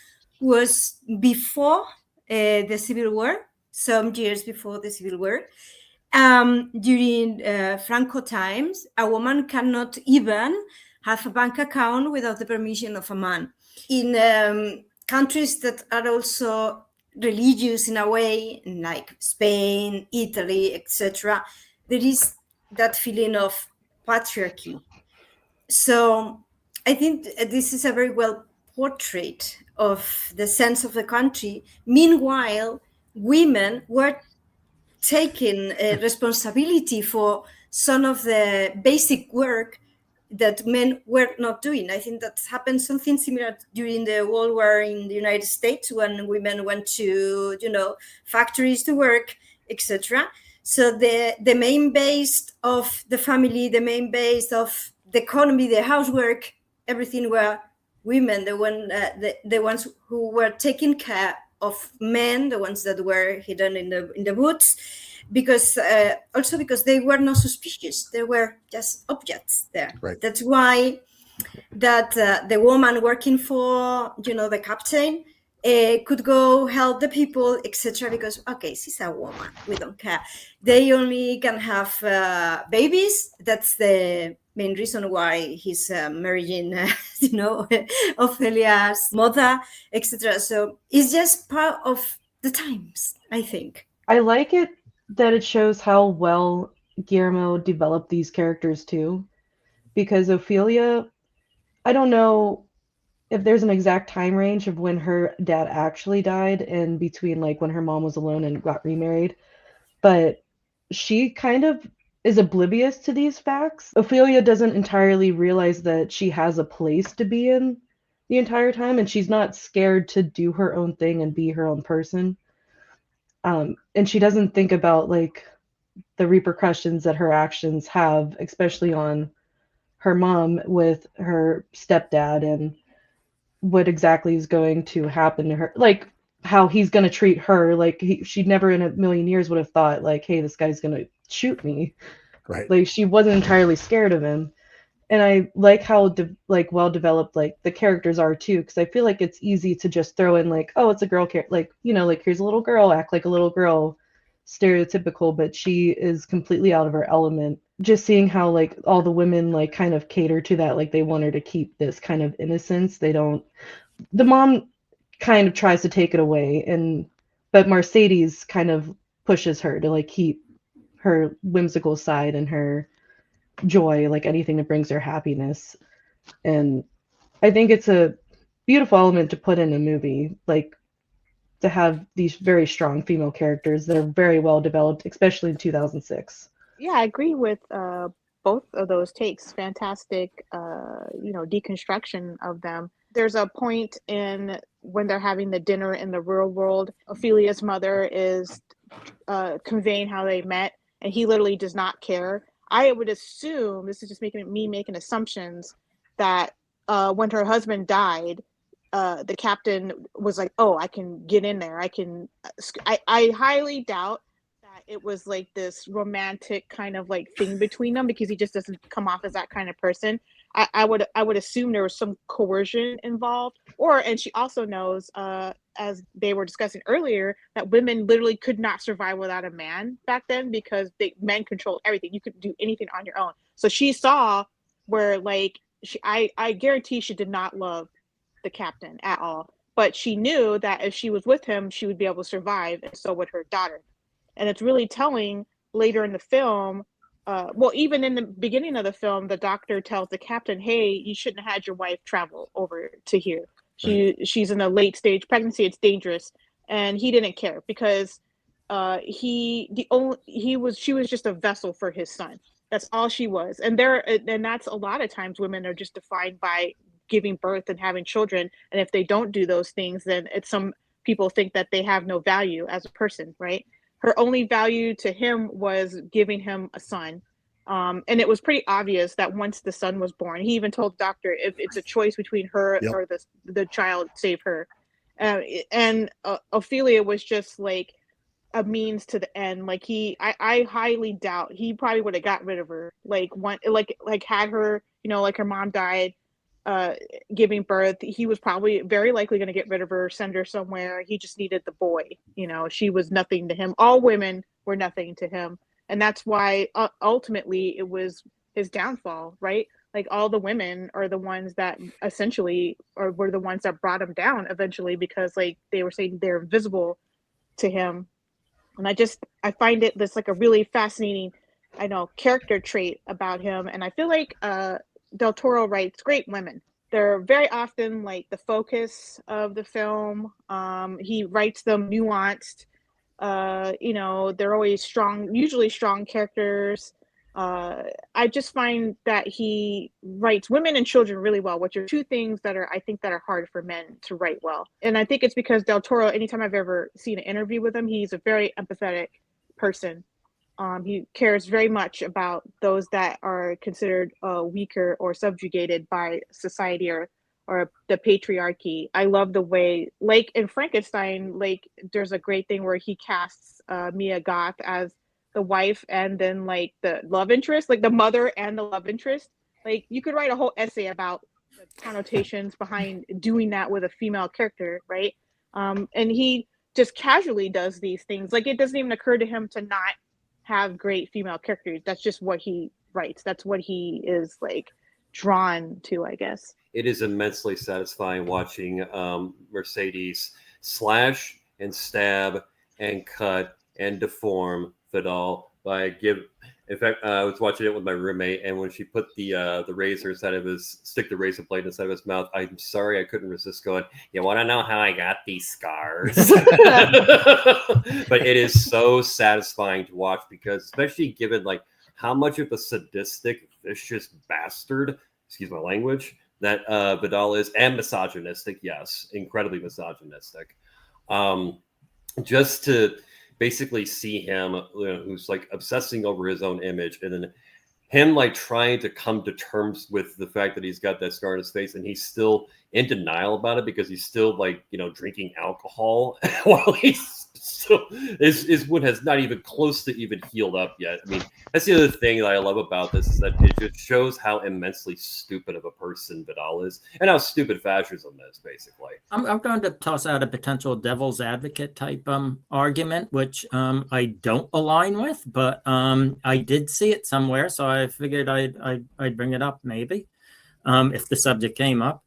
was before the Civil War, some years before the Civil War. During Franco times, a woman cannot even have a bank account without the permission of a man. In countries that are also religious in a way, like Spain, Italy, etc., there is that feeling of patriarchy. So I think this is a very well portrait of the sense of the country. Meanwhile, women were taking responsibility for some of the basic work that men were not doing. I think that happened something similar during the World War in the United States when women went to, factories to work, etc. So the main base of the family, the main base of the economy, the housework, everything were women, the ones who were taking care of men, the ones that were hidden in the woods, because they were not suspicious. They were just objects there. Right. That's why that the woman working for the captain could go help the people, etc. Because she's a woman, we don't care. They only can have babies. That's the main reason why he's marrying Ophelia's mother, etc. So it's just part of the times, I think. I like it that it shows how well Guillermo developed these characters too, because Ophelia, I don't know if there's an exact time range of when her dad actually died and between like when her mom was alone and got remarried, but she kind of is oblivious to these facts. Ophelia doesn't entirely realize that she has a place to be in the entire time, and she's not scared to do her own thing and be her own person. And she doesn't think about like the repercussions that her actions have, especially on her mom with her stepdad and what exactly is going to happen to her, like how he's going to treat her. Like she'd never in a million years would have thought like, hey, this guy's going to shoot me. Right. Like she wasn't entirely scared of him. And I like how well developed like the characters are too, because I feel like it's easy to just throw in like, oh, it's a girl character, like like here's a little girl, act like a little girl, stereotypical, but she is completely out of her element. Just seeing how like all the women like kind of cater to that, like they want her to keep this kind of innocence. The mom kind of tries to take it away, but Mercedes kind of pushes her to like keep her whimsical side and her joy, like anything that brings her happiness. And I think it's a beautiful element to put in a movie, like to have these very strong female characters that are very well developed, especially in 2006. Yeah, I agree with both of those takes. Fantastic, deconstruction of them. There's a point in when they're having the dinner in the real world. Ophelia's mother is conveying how they met, and he literally does not care. I would assume, this is just making assumptions, that when her husband died, the captain was like, oh, I can get in there. I highly doubt that it was like this romantic kind of like thing between them, because he just doesn't come off as that kind of person. I would assume there was some coercion involved, and she also knows, as they were discussing earlier, that women literally could not survive without a man back then because men controlled everything. You could do anything on your own. So she saw where like I guarantee she did not love the captain at all, but she knew that if she was with him, she would be able to survive, and so would her daughter. And it's really telling later in the film. Well, even in the beginning of the film, the doctor tells the captain, "Hey, you shouldn't have had your wife travel over to here. She's in a late stage pregnancy. It's dangerous." And he didn't care because she was just a vessel for his son. That's all she was. And that's a lot of times women are just defined by giving birth and having children. And if they don't do those things, then some people think that they have no value as a person, right? Her only value to him was giving him a son. And it was pretty obvious that once the son was born, he even told the doctor, if it's a choice between her or the child, save her. And Ophelia was just like a means to the end. Like I highly doubt he probably would have got rid of her. Like had her, like her mom died, giving birth, he was probably very likely going to get rid of her, send her somewhere. He just needed the boy. She was nothing to him. All women were nothing to him, and that's why ultimately it was his downfall, right? Like all the women are the ones that essentially were the ones that brought him down eventually, because like they were saying they're invisible to him. And I find it this like a really fascinating, character trait about him. And I feel like Del Toro writes great women. They're very often like the focus of the film. He writes them nuanced. They're always strong, usually strong characters. I just find that he writes women and children really well, which are two things that I think are hard for men to write well. And I think it's because Del Toro, anytime I've ever seen an interview with him, he's a very empathetic person. He cares very much about those that are considered weaker or subjugated by society or the patriarchy. I love the way, like in Frankenstein, like there's a great thing where he casts Mia Goth as the wife and then like the love interest, like the mother and the love interest. Like you could write a whole essay about the connotations behind doing that with a female character, right? And he just casually does these things. Like it doesn't even occur to him to not have great female characters. That's just what he writes. That's what he is like drawn to, I guess. It is immensely satisfying watching Mercedes slash and stab and cut and deform Vidal. In fact, I was watching it with my roommate, and when she put the razor inside of stick the razor blade inside of his mouth, I'm sorry, I couldn't resist going, "You want to know how I got these scars?" But it is so satisfying to watch, because especially given like how much of a sadistic, vicious bastard, excuse my language, that Vidal is, and misogynistic, yes, incredibly misogynistic. Just to basically see him, who's like obsessing over his own image, and then him like trying to come to terms with the fact that he's got that scar on his face, and he's still in denial about it because he's still like drinking alcohol while he's still his wound has not even close to even healed up yet. I mean, that's the other thing that I love about this, is that it just shows how immensely stupid of a person Vidal is, and how stupid fascism is, basically. I'm going to toss out a potential devil's advocate type argument, which I don't align with, but I did see it somewhere, so I figured I'd bring it up maybe if the subject came up.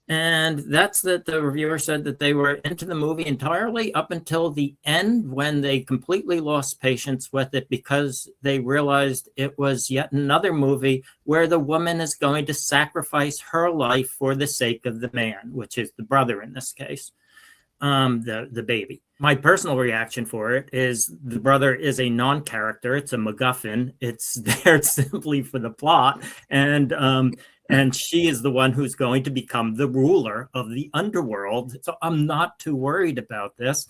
And that's that the reviewer said that they were into the movie entirely up until the end, when they completely lost patience with it because they realized it was yet another movie where the woman is going to sacrifice her life for the sake of the man, which is the brother in this case, the baby. My personal reaction for it is the brother is a non-character. It's a MacGuffin. It's there simply for the plot. And she is the one who's going to become the ruler of the underworld. So I'm not too worried about this.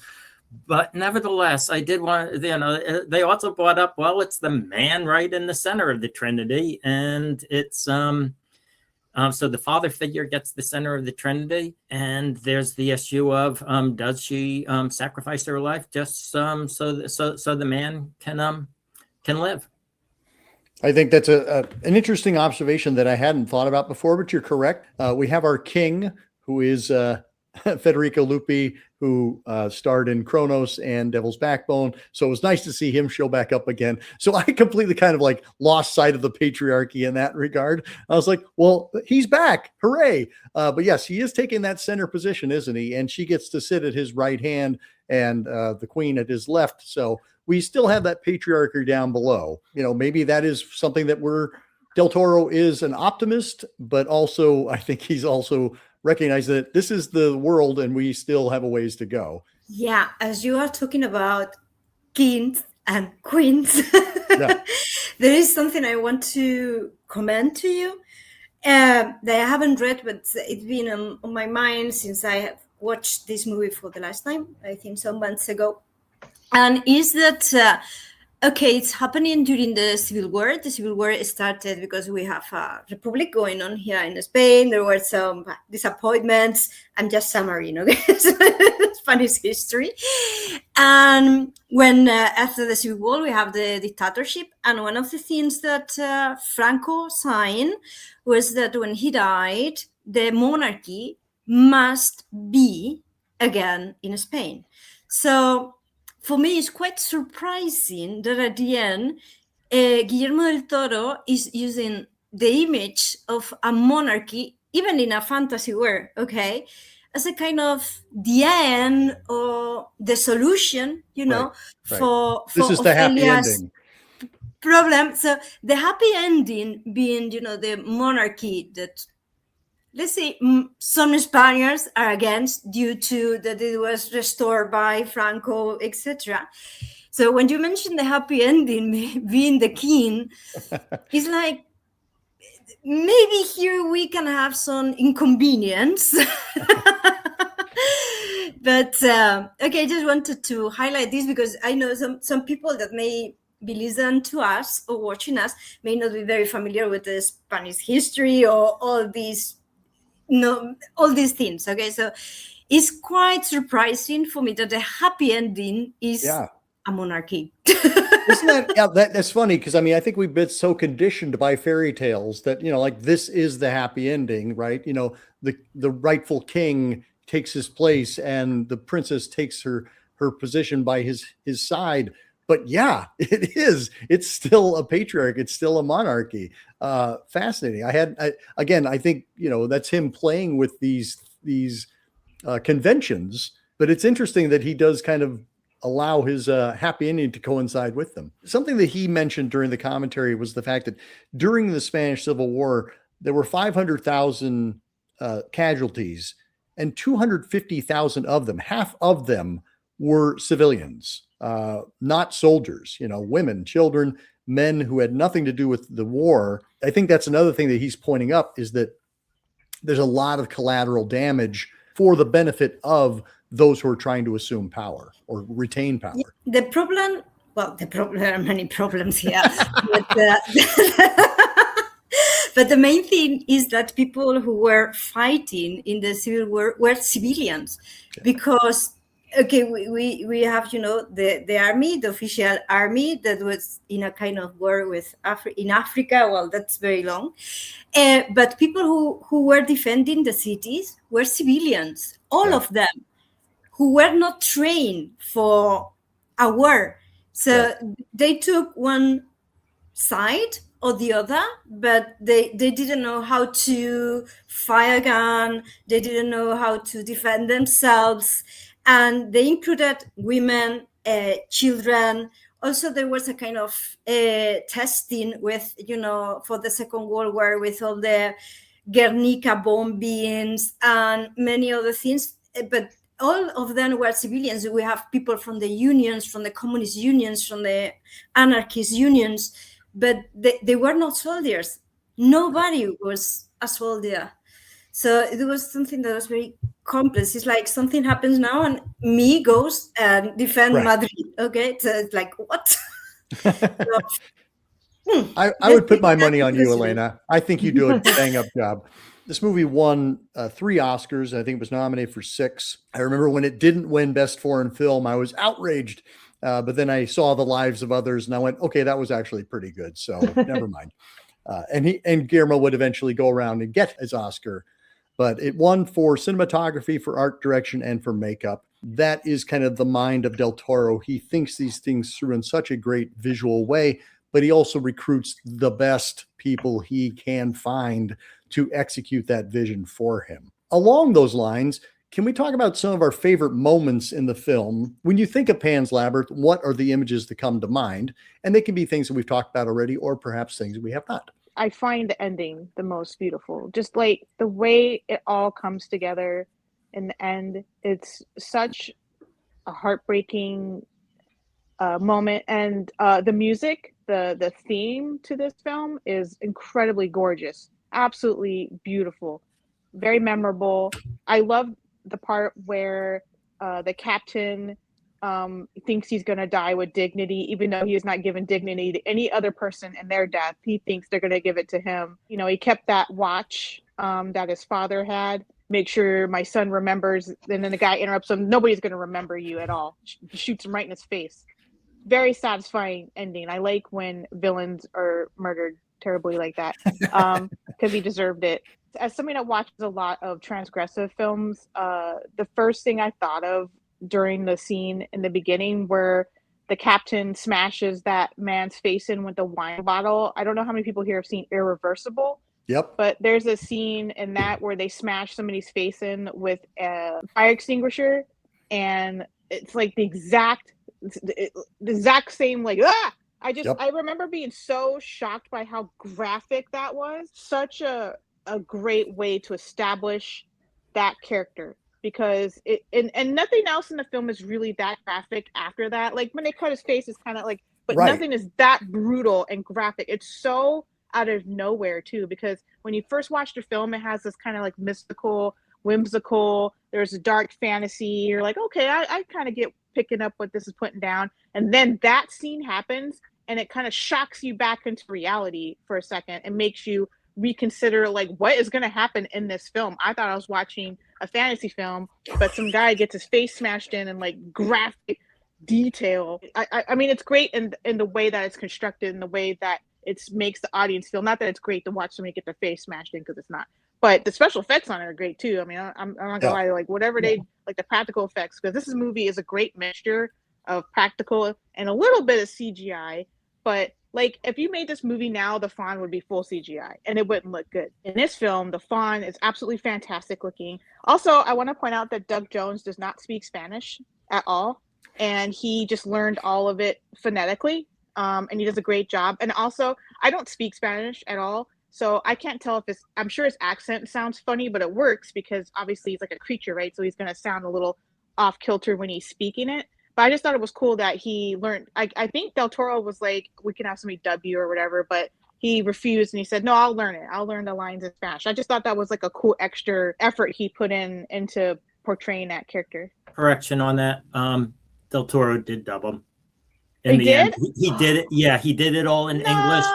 But nevertheless, I did want, they also brought up, well, it's the man right in the center of the Trinity. And it's, so the father figure gets the center of the Trinity. And there's the issue of, does she sacrifice her life just so the man can live? I think that's an interesting observation that I hadn't thought about before, but you're correct. We have our king, who is Federico Lupi, who starred in Cronos and Devil's Backbone. So it was nice to see him show back up again. So I completely kind of like lost sight of the patriarchy in that regard. I was like, well, he's back. Hooray. But yes, he is taking that center position, isn't he? And she gets to sit at his right hand and the queen at his left. So we still have that patriarchy down below. Maybe that is something that Del Toro is an optimist, but also I think he's also recognized that this is the world and we still have a ways to go. Yeah, as you are talking about kings and queens, Yeah. there is something I want to comment to you that I haven't read, but it's been on my mind since I have watched this movie for the last time, I think some months ago. And is that, okay, it's happening during the Civil War. The Civil War started because we have a republic going on here in Spain. There were some disappointments. I'm just summarizing, okay? Spanish history. And when after the Civil War, we have the dictatorship. And one of the things that Franco signed was that when he died, the monarchy must be again in Spain. So for me, it's quite surprising that at the end, Guillermo del Toro is using the image of a monarchy, even in a fantasy world, okay, as a kind of the end or the solution, Right. for This is the happy Ophelia's ending. problem. So the happy ending being, the monarchy that, let's say, some Spaniards are against due to that it was restored by Franco, etc. So when you mention the happy ending being the king, it's like maybe here we can have some inconvenience. But okay, I just wanted to highlight this because I know some people that may be listening to us or watching us may not be very familiar with the Spanish history or all these things. Okay, so it's quite surprising for me that the happy ending is a monarchy. Isn't that's funny? Because I think we've been so conditioned by fairy tales that like this is the happy ending, right? The rightful king takes his place and the princess takes her position by his side. But yeah, it is. It's still a patriarch. It's still a monarchy. Fascinating. I think that's him playing with these conventions. But it's interesting that he does kind of allow his happy ending to coincide with them. Something that he mentioned during the commentary was the fact that during the Spanish Civil War, there were 500,000 casualties, and 250,000 of them, half of them, were civilians, not soldiers, women, children, men who had nothing to do with the war. I think that's another thing that he's pointing up is that there's a lot of collateral damage for the benefit of those who are trying to assume power or retain power. The problem, there are many problems here. But the main thing is that people who were fighting in the Civil War were civilians, because we have the army, the official army that was in a kind of war with in Africa. Well, that's very long, but people who were defending the cities were civilians, all of them, who were not trained for a war. So they took one side or the other, but they didn't know how to fire a gun, they didn't know how to defend themselves, and they included women, children. Also, there was a kind of testing with, for the Second World War, with all the Guernica bombings and many other things, but all of them were civilians. We have people from the unions, from the communist unions, from the anarchist unions, but they were not soldiers. Nobody was a soldier. So it was something that was very complex. It's like something happens now and me goes and defend Madrid. Okay, so it's like, what? I would put my money on you, Elena. I think you do a bang-up job. This movie won 3 Oscars. I think it was nominated for 6. I remember when it didn't win Best Foreign Film, I was outraged. But then I saw the lives of others and I went, okay, that was actually pretty good. So never mind. And Guillermo would eventually go around and get his Oscar, but it won for cinematography, for art direction, and for makeup. That is kind of the mind of Del Toro. He thinks these things through in such a great visual way, but he also recruits the best people he can find to execute that vision for him. Along those lines, can we talk about some of our favorite moments in the film? When you think of Pan's Labyrinth, what are the images that come to mind? And they can be things that we've talked about already, or perhaps things that we have not. I find the ending the most beautiful. Just like the way it all comes together in the end. It's such a heartbreaking moment. And the music, the theme to this film is incredibly gorgeous. Absolutely beautiful. Very memorable. I love the part where the captain thinks he's going to die with dignity, even though he is not given dignity to any other person in their death. He thinks they're going to give it to him. You know, he kept that watch that his father had. Make sure my son remembers. And then the guy interrupts him. Nobody's going to remember you at all. Shoots him right in his face. Very satisfying ending. I like when villains are murdered terribly like that, because he deserved it. As somebody that watches a lot of transgressive films, the first thing I thought of during the scene in the beginning where the captain smashes that man's face in with the wine bottle. I don't know how many people here have seen Irreversible. Yep. But there's a scene in that where they smash somebody's face in with a fire extinguisher, and it's like the exact same, like, I remember being so shocked by how graphic that was. Such a great way to establish that character, because it and nothing else in the film is really that graphic after that. Like when they cut his face, it's kind of like, but nothing is that brutal and graphic. It's so out of nowhere too, because when you first watch the film, it has this kind of like mystical, whimsical, there's a dark fantasy. You're like, okay, I kind of get picking up what this is putting down. And then that scene happens and it kind of shocks you back into reality for a second and makes you reconsider like what is going to happen in this film. I thought I was watching a fantasy film, but some guy gets his face smashed in and like graphic detail. I mean, it's great in the way that it's constructed, in the way that it makes the audience feel. Not that it's great to watch somebody get their face smashed in, because it's not. But the special effects on it are great too. I mean, I'm not gonna lie, like whatever they like the practical effects, because this movie is a great mixture of practical and a little bit of CGI. But like if you made this movie now, the fawn would be full CGI and it wouldn't look good. In this film, the fawn is absolutely fantastic looking. Also, I want to point out that Doug Jones does not speak Spanish at all, and he just learned all of it phonetically. And he does a great job. And also, I don't speak Spanish at all, so I can't tell if I'm sure his accent sounds funny, but it works because obviously he's like a creature, right? So he's going to sound a little off kilter when he's speaking it. But I just thought it was cool that he learned. I think Del Toro was like, we can have somebody dub you or whatever, but he refused and he said, no, I'll learn it. I'll learn the lines in Spanish. I just thought that was like a cool extra effort he put into portraying that character. Correction on that. Del Toro did dub him. He did? He did it. Yeah, he did it all in English.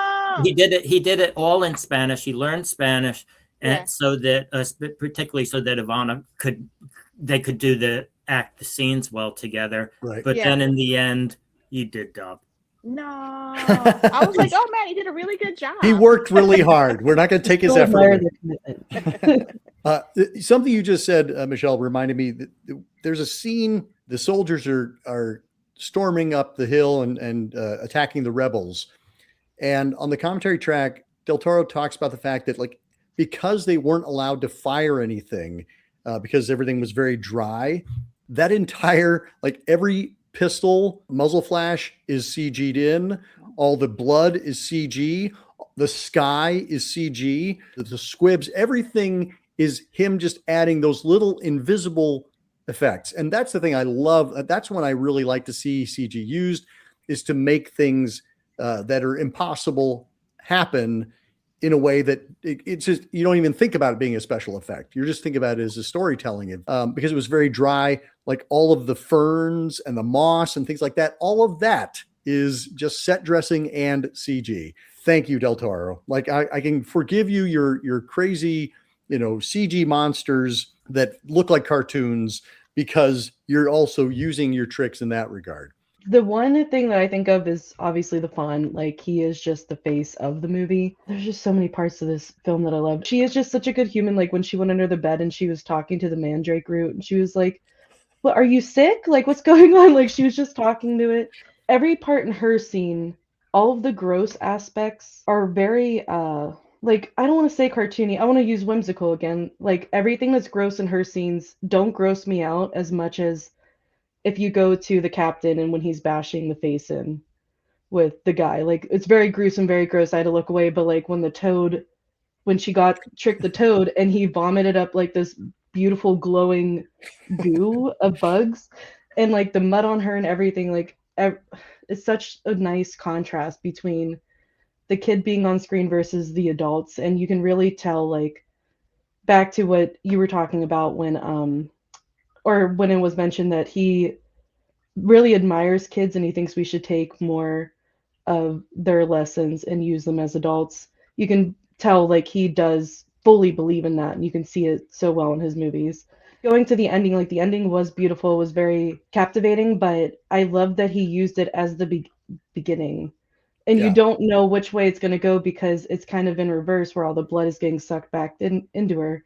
He did it all in Spanish. He learned Spanish, and so that particularly so that Ivana could do the scenes well together. Right. But then in the end, he did dub. No, I was like, oh man, he did a really good job. He worked really hard. We're not going to take his effort. Something you just said, Michelle, reminded me that there's a scene. The soldiers are storming up the hill and attacking the rebels. And on the commentary track, Del Toro talks about the fact that like, because they weren't allowed to fire anything, because everything was very dry, that entire, like every pistol muzzle flash is CG'd in. All the blood is CG. The sky is CG. The squibs, everything is him just adding those little invisible effects. And that's the thing I love. That's when I really like to see CG used, is to make things that are impossible happen in a way that it's just, you don't even think about it being a special effect. You're just thinking about it as a storytelling, because it was very dry, like all of the ferns and the moss and things like that. All of that is just set dressing and CG. Thank you, Del Toro. Like I can forgive you your crazy, CG monsters that look like cartoons, because you're also using your tricks in that regard. The one thing that I think of is obviously the fawn. Like, he is just the face of the movie. There's just so many parts of this film that I love. She is just such a good human. Like, when she went under the bed and she was talking to the mandrake root, and she was like, "What, are you sick? Like, what's going on?" Like, she was just talking to it. Every part in her scene, all of the gross aspects are very, like, I don't want to say cartoony. I want to use whimsical again. Like, everything that's gross in her scenes don't gross me out as much as if you go to the captain and when he's bashing the face in with the guy. Like, it's very gruesome, very gross. I had to look away, but like when she got tricked the toad and he vomited up like this beautiful glowing goo of bugs and like the mud on her and everything, like it's such a nice contrast between the kid being on screen versus the adults, and you can really tell, like, back to what you were talking about when or when it was mentioned that he really admires kids and he thinks we should take more of their lessons and use them as adults. You can tell, like, he does fully believe in that, and you can see it so well in his movies. Going to the ending, like, the ending was beautiful, was very captivating, but I love that he used it as the beginning. And you don't know which way it's going to go because it's kind of in reverse where all the blood is getting sucked back into her.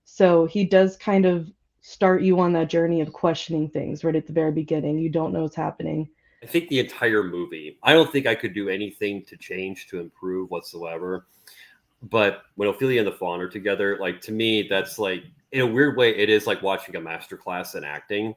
So he does kind of start you on that journey of questioning things right at the very beginning. You don't know what's happening. I think the entire movie, I don't think I could do anything to change, to improve whatsoever. But when Ophelia and the Fawn are together, like, to me, that's like, in a weird way, it is like watching a masterclass in acting,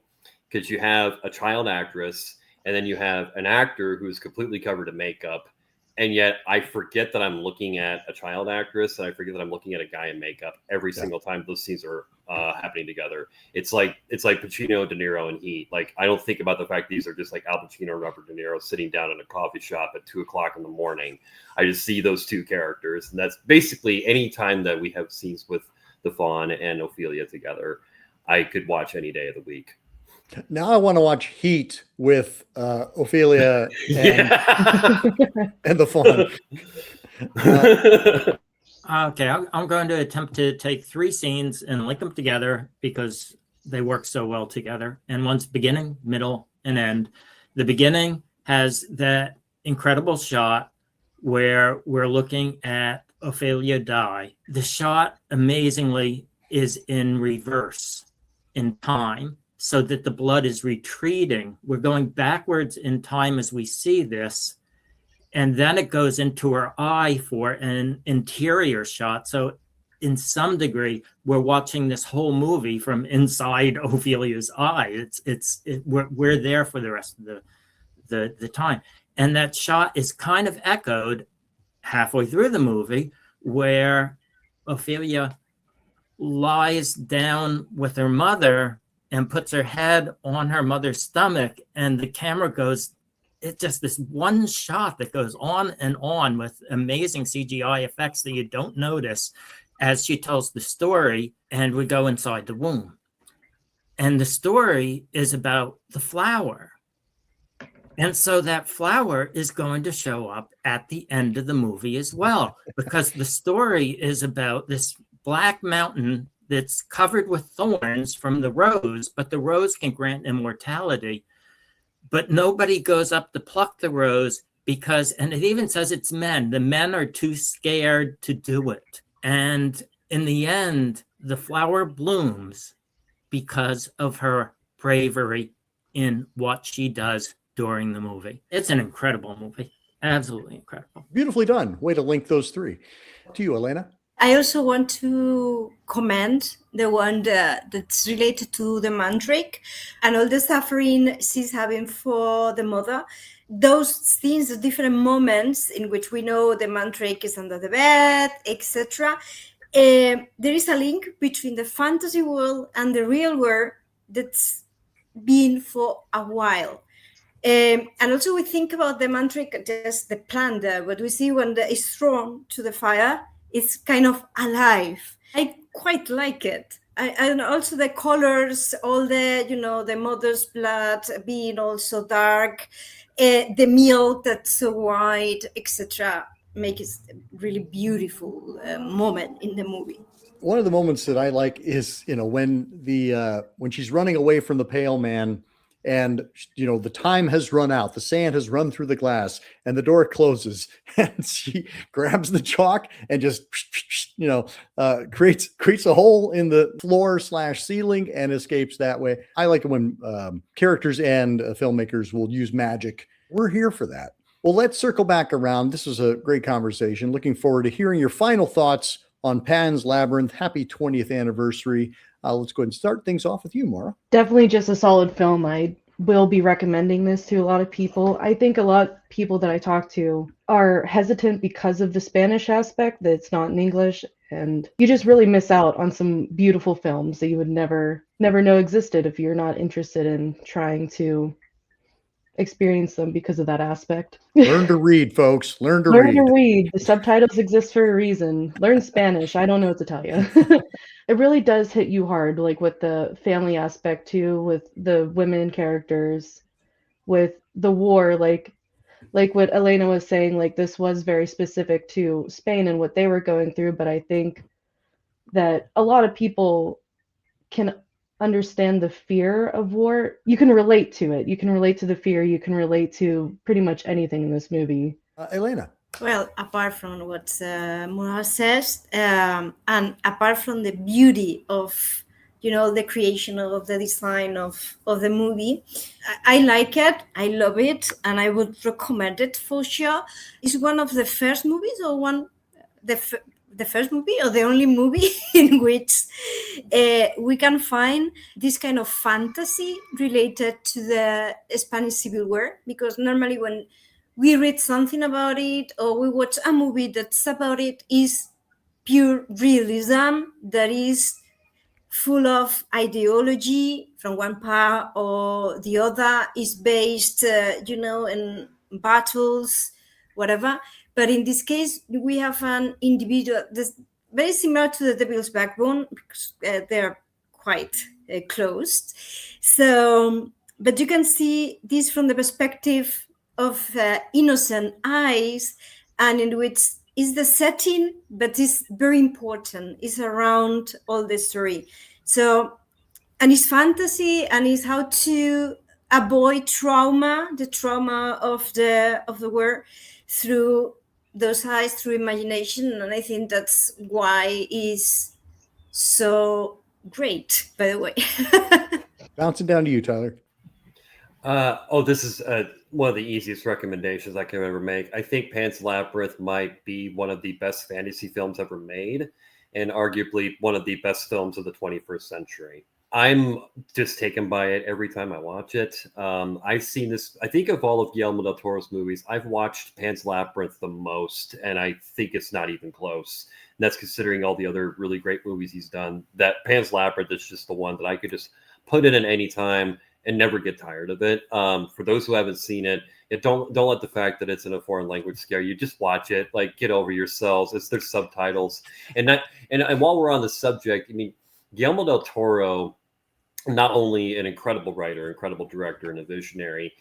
because you have a child actress and then you have an actor who's completely covered in makeup. And yet I forget that I'm looking at a child actress, and I forget that I'm looking at a guy in makeup every single time those scenes are happening together. It's like Pacino, De Niro, and Heat. Like, I don't think about the fact these are just like Al Pacino and Robert De Niro sitting down in a coffee shop at 2:00 in the morning. I just see those two characters, and that's basically any time that we have scenes with the Fawn and Ophelia together, I could watch any day of the week. Now I want to watch Heat with Ophelia and the Fawn. Okay, I'm going to attempt to take three scenes and link them together because they work so well together. And one's beginning, middle, and end. The beginning has that incredible shot where we're looking at Ophelia die. The shot, amazingly, is in reverse in time, so that the blood is retreating. We're going backwards in time as we see this. And then it goes into her eye for an interior shot. So in some degree, we're watching this whole movie from inside Ophelia's eye. We're there for the rest of the time. And that shot is kind of echoed halfway through the movie, where Ophelia lies down with her mother and puts her head on her mother's stomach, and the camera goes, it's just this one shot that goes on and on with amazing CGI effects that you don't notice as she tells the story, and we go inside the womb. And the story is about the flower. And so that flower is going to show up at the end of the movie as well, because the story is about this black mountain that's covered with thorns from the rose, but the rose can grant immortality. But nobody goes up to pluck the rose because, and it even says it's men. The men are too scared to do it. And in the end, the flower blooms because of her bravery in what she does during the movie. It's an incredible movie. Absolutely incredible. Beautifully done. Way to link those three. To you, Elena. I also want to comment the one that's related to the mandrake and all the suffering she's having for the mother. Those things, the different moments in which we know the mandrake is under the bed, etc. There is a link between the fantasy world and the real world that's been for a while. And also we think about the mandrake, just the plant, what we see when it's thrown to the fire, it's kind of alive. I quite like it. And also the colors, all the, the mother's blood being also dark, the milk that's so white, etc. Make it a really beautiful moment in the movie. One of the moments that I like is, when she's running away from the pale man and the time has run out, the sand has run through the glass, and the door closes, and she grabs the chalk and just creates a hole in the floor / ceiling and escapes that way. I like it when characters and filmmakers will use magic. We're here for that. Well, let's circle back around. This was a great conversation. Looking forward to hearing your final thoughts on Pan's Labyrinth. Happy 20th anniversary. Let's go ahead and start things off with you, Maura. Definitely just a solid film. I will be recommending this to a lot of people. I think a lot of people that I talk to are hesitant because of the Spanish aspect, that it's not in English, and you just really miss out on some beautiful films that you would never know existed if you're not interested in trying to experience them because of that aspect. Learn to read, folks. Learn to read. The subtitles exist for a reason. Learn Spanish. I don't know what to tell you. It really does hit you hard, like with the family aspect too, with the women characters, with the war, like what Elena was saying, like this was very specific to Spain and what they were going through, but I think that a lot of people can understand the fear of war. You can relate to it. You can relate to the fear. You can relate to pretty much anything in this movie. Elena. Well, apart from what Mura says, and apart from the beauty of, the creation of the design of the movie, I like it. I love it, and I would recommend it for sure. It's one of the first movies, or the first movie, or the only movie in which we can find this kind of fantasy related to the Spanish Civil War, because normally when we read something about it or we watch a movie that's about it, is pure realism that is full of ideology from one part or the other, is based, in battles, whatever. But in this case, we have an individual that's very similar to the Devil's Backbone, because they're quite close. So, but you can see this from the perspective of innocent eyes, and in which is the setting, but is very important, is around all the story. So, and it's fantasy, and it's how to avoid the trauma of the war through those eyes, through imagination. And I think that's why it's so great, by the way. Bouncing down to you, Tyler. This is one of the easiest recommendations I can ever make. I think Pan's Labyrinth might be one of the best fantasy films ever made, and arguably one of the best films of the 21st century. I'm just taken by it every time I watch it. I've seen this, I think of all of Guillermo del Toro's movies, I've watched Pan's Labyrinth the most, and I think it's not even close. And that's considering all the other really great movies he's done. That Pan's Labyrinth is just the one that I could just put in at any time and never get tired of it. For those who haven't seen it, don't let the fact that it's in a foreign language scare you. Just watch it. Like, get over yourselves. There's subtitles. And while we're on the subject, I mean, Guillermo del Toro, not only an incredible writer, incredible director, and a visionary,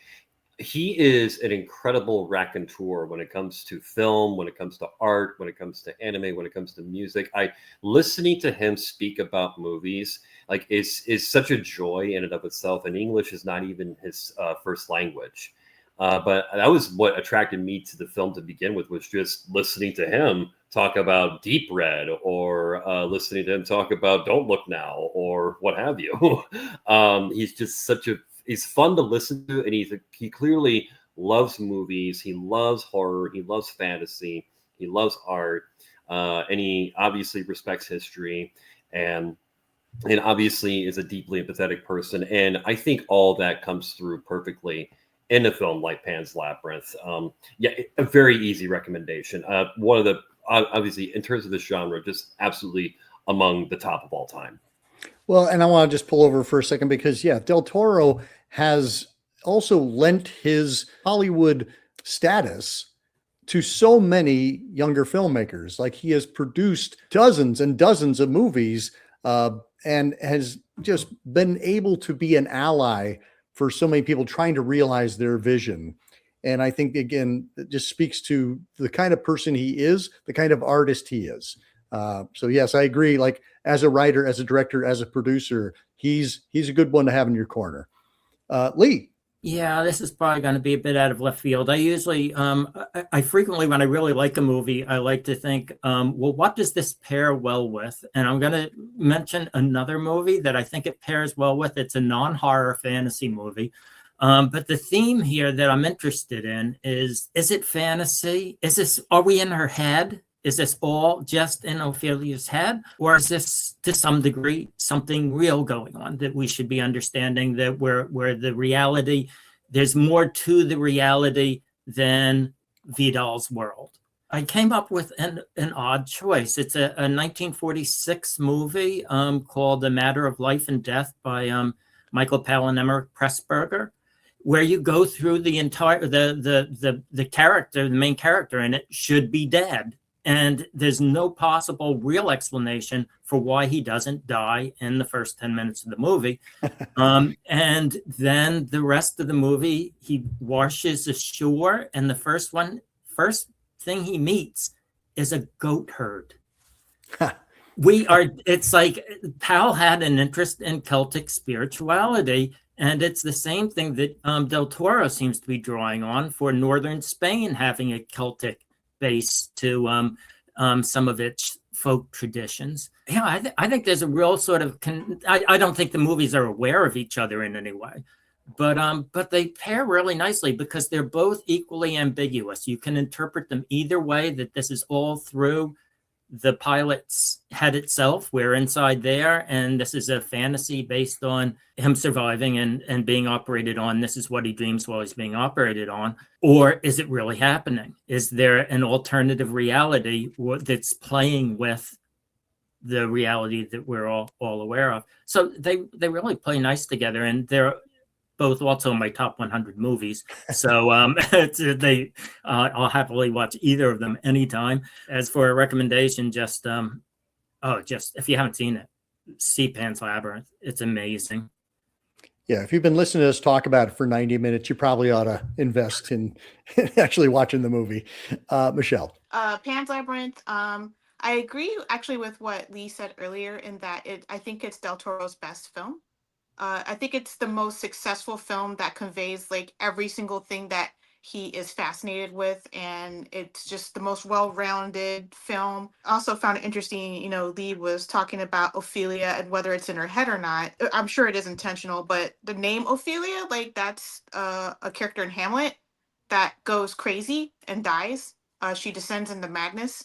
he is an incredible raconteur when it comes to film, when it comes to art, when it comes to anime, when it comes to music. Listening to him speak about movies is such a joy in and of itself. And English is not even his first language. But that was what attracted me to the film to begin with, was just listening to him talk about Deep Red, or listening to him talk about Don't Look Now, or what have you. He's just he's fun to listen to, and he clearly loves movies. He loves horror. He loves fantasy. He loves art, and he obviously respects history, and obviously is a deeply empathetic person. And I think all that comes through perfectly in a film like Pan's Labyrinth. A very easy recommendation. One of the, obviously, in terms of this genre, just absolutely among the top of all time. Well, and I want to just pull over for a second because, Del Toro has also lent his Hollywood status to so many younger filmmakers. Like, he has produced dozens and dozens of movies and has just been able to be an ally for so many people trying to realize their vision. And I think, again, it just speaks to the kind of person he is, the kind of artist he is. So yes, I agree. Like, as a writer, as a director, as a producer, he's a good one to have in your corner. Lee. Yeah, this is probably going to be a bit out of left field. I usually, I frequently, when I really like a movie, I like to think, well, what does this pair well with? And I'm going to mention another movie that I think it pairs well with. It's a non-horror fantasy movie. But the theme here that I'm interested in is it fantasy? Are we in her head? Is this all just in Ophelia's head? Or is this, to some degree, something real going on that we should be understanding, that where the reality, there's more to the reality than Vidal's world? I came up with an odd choice. It's a 1946 movie called A Matter of Life and Death by Michael Palin Emmerich Pressburger, where you go through the entire, the character, the main character in it should be dead. And there's no possible real explanation for why he doesn't die in the first 10 minutes of the movie. And then the rest of the movie, he washes ashore, and the first thing he meets is a goat herd. It's like Pal had an interest in Celtic spirituality, and it's the same thing that Del Toro seems to be drawing on for northern Spain, having a Celtic base to some of its folk traditions. Yeah, I think there's a real sort of I don't think the movies are aware of each other in any way, but they pair really nicely because they're both equally ambiguous. You can interpret them either way, that this is all through the pilot's head itself. We're inside there, and this is a fantasy based on him surviving and being operated on. This is what he dreams while he's being operated on. Or is it really happening? Is there an alternative reality that's playing with the reality that we're all aware of? So they really play nice together, and they're both also my top 100 movies. So I'll happily watch either of them anytime. As for a recommendation, just if you haven't seen it, see Pan's Labyrinth. It's amazing. Yeah, if you've been listening to us talk about it for 90 minutes, you probably ought to invest in actually watching the movie. Michelle. Pan's Labyrinth. I agree actually with what Lee said earlier in that I think it's Del Toro's best film. I think it's the most successful film that conveys like every single thing that he is fascinated with, and it's just the most well-rounded film. I also found it interesting, Lee was talking about Ophelia and whether it's in her head or not. I'm sure it is intentional, but the name Ophelia, like that's a character in Hamlet that goes crazy and dies. She descends into madness.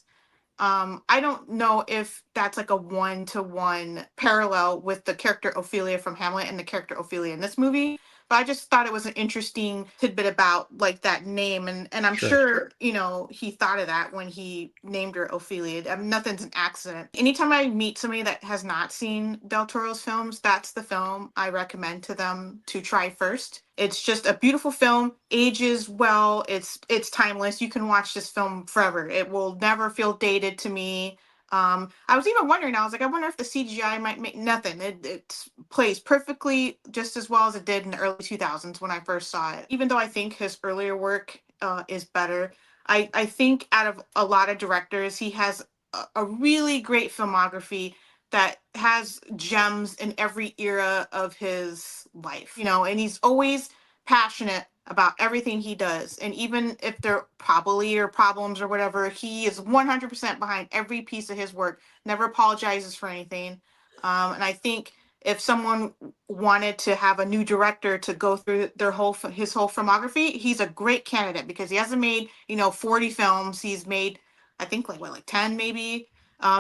I don't know if that's like a one-to-one parallel with the character Ophelia from Hamlet and the character Ophelia in this movie, but I just thought it was an interesting tidbit about like that name, and I'm sure he thought of that when he named her Ophelia. Nothing's an accident. Anytime I meet somebody that has not seen Del Toro's films, that's the film I recommend to them to try first. It's just a beautiful film, ages well, it's timeless. You can watch this film forever. It will never feel dated to me. I was even wondering, I was like, I wonder if the CGI might make nothing. It plays perfectly just as well as it did in the early 2000s when I first saw it. Even though I think his earlier work is better, I think out of a lot of directors, he has a really great filmography that has gems in every era of his life, and he's always passionate about everything he does. And even if there probably are problems or whatever, he is 100% behind every piece of his work, never apologizes for anything. And I think if someone wanted to have a new director to go through his whole filmography, he's a great candidate because he hasn't made, 40 films. He's made, I think like 10 maybe.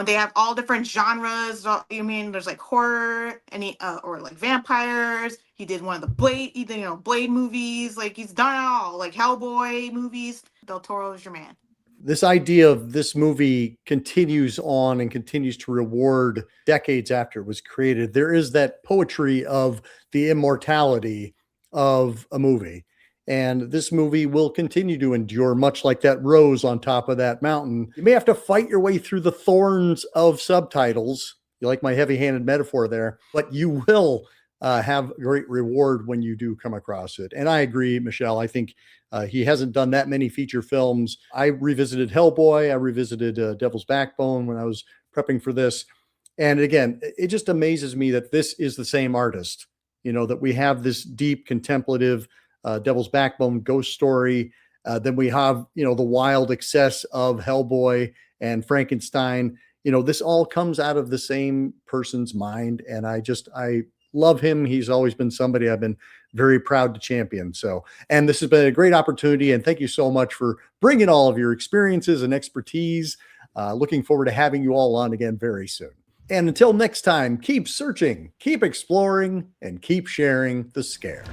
They have all different genres. There's like horror and or like vampires. He did one of the Blade movies. Like he's done it all, like Hellboy movies. Del Toro is your man. This idea of this movie continues on and continues to reward decades after it was created. There is that poetry of the immortality of a movie. And this movie will continue to endure, much like that rose on top of that mountain. You may have to fight your way through the thorns of subtitles. You like my heavy-handed metaphor there, but you will have great reward when you do come across it. And I agree, Michelle. I think he hasn't done that many feature films. I revisited Hellboy. I revisited Devil's Backbone when I was prepping for this. And again, it just amazes me that this is the same artist, that we have this deep contemplative Devil's Backbone ghost story. Then we have, the wild excess of Hellboy and Frankenstein. This all comes out of the same person's mind. And I love him. He's always been somebody I've been very proud to champion. So, and this has been a great opportunity. And thank you so much for bringing all of your experiences and expertise. Looking forward to having you all on again very soon. And until next time, keep searching, keep exploring, and keep sharing the scare.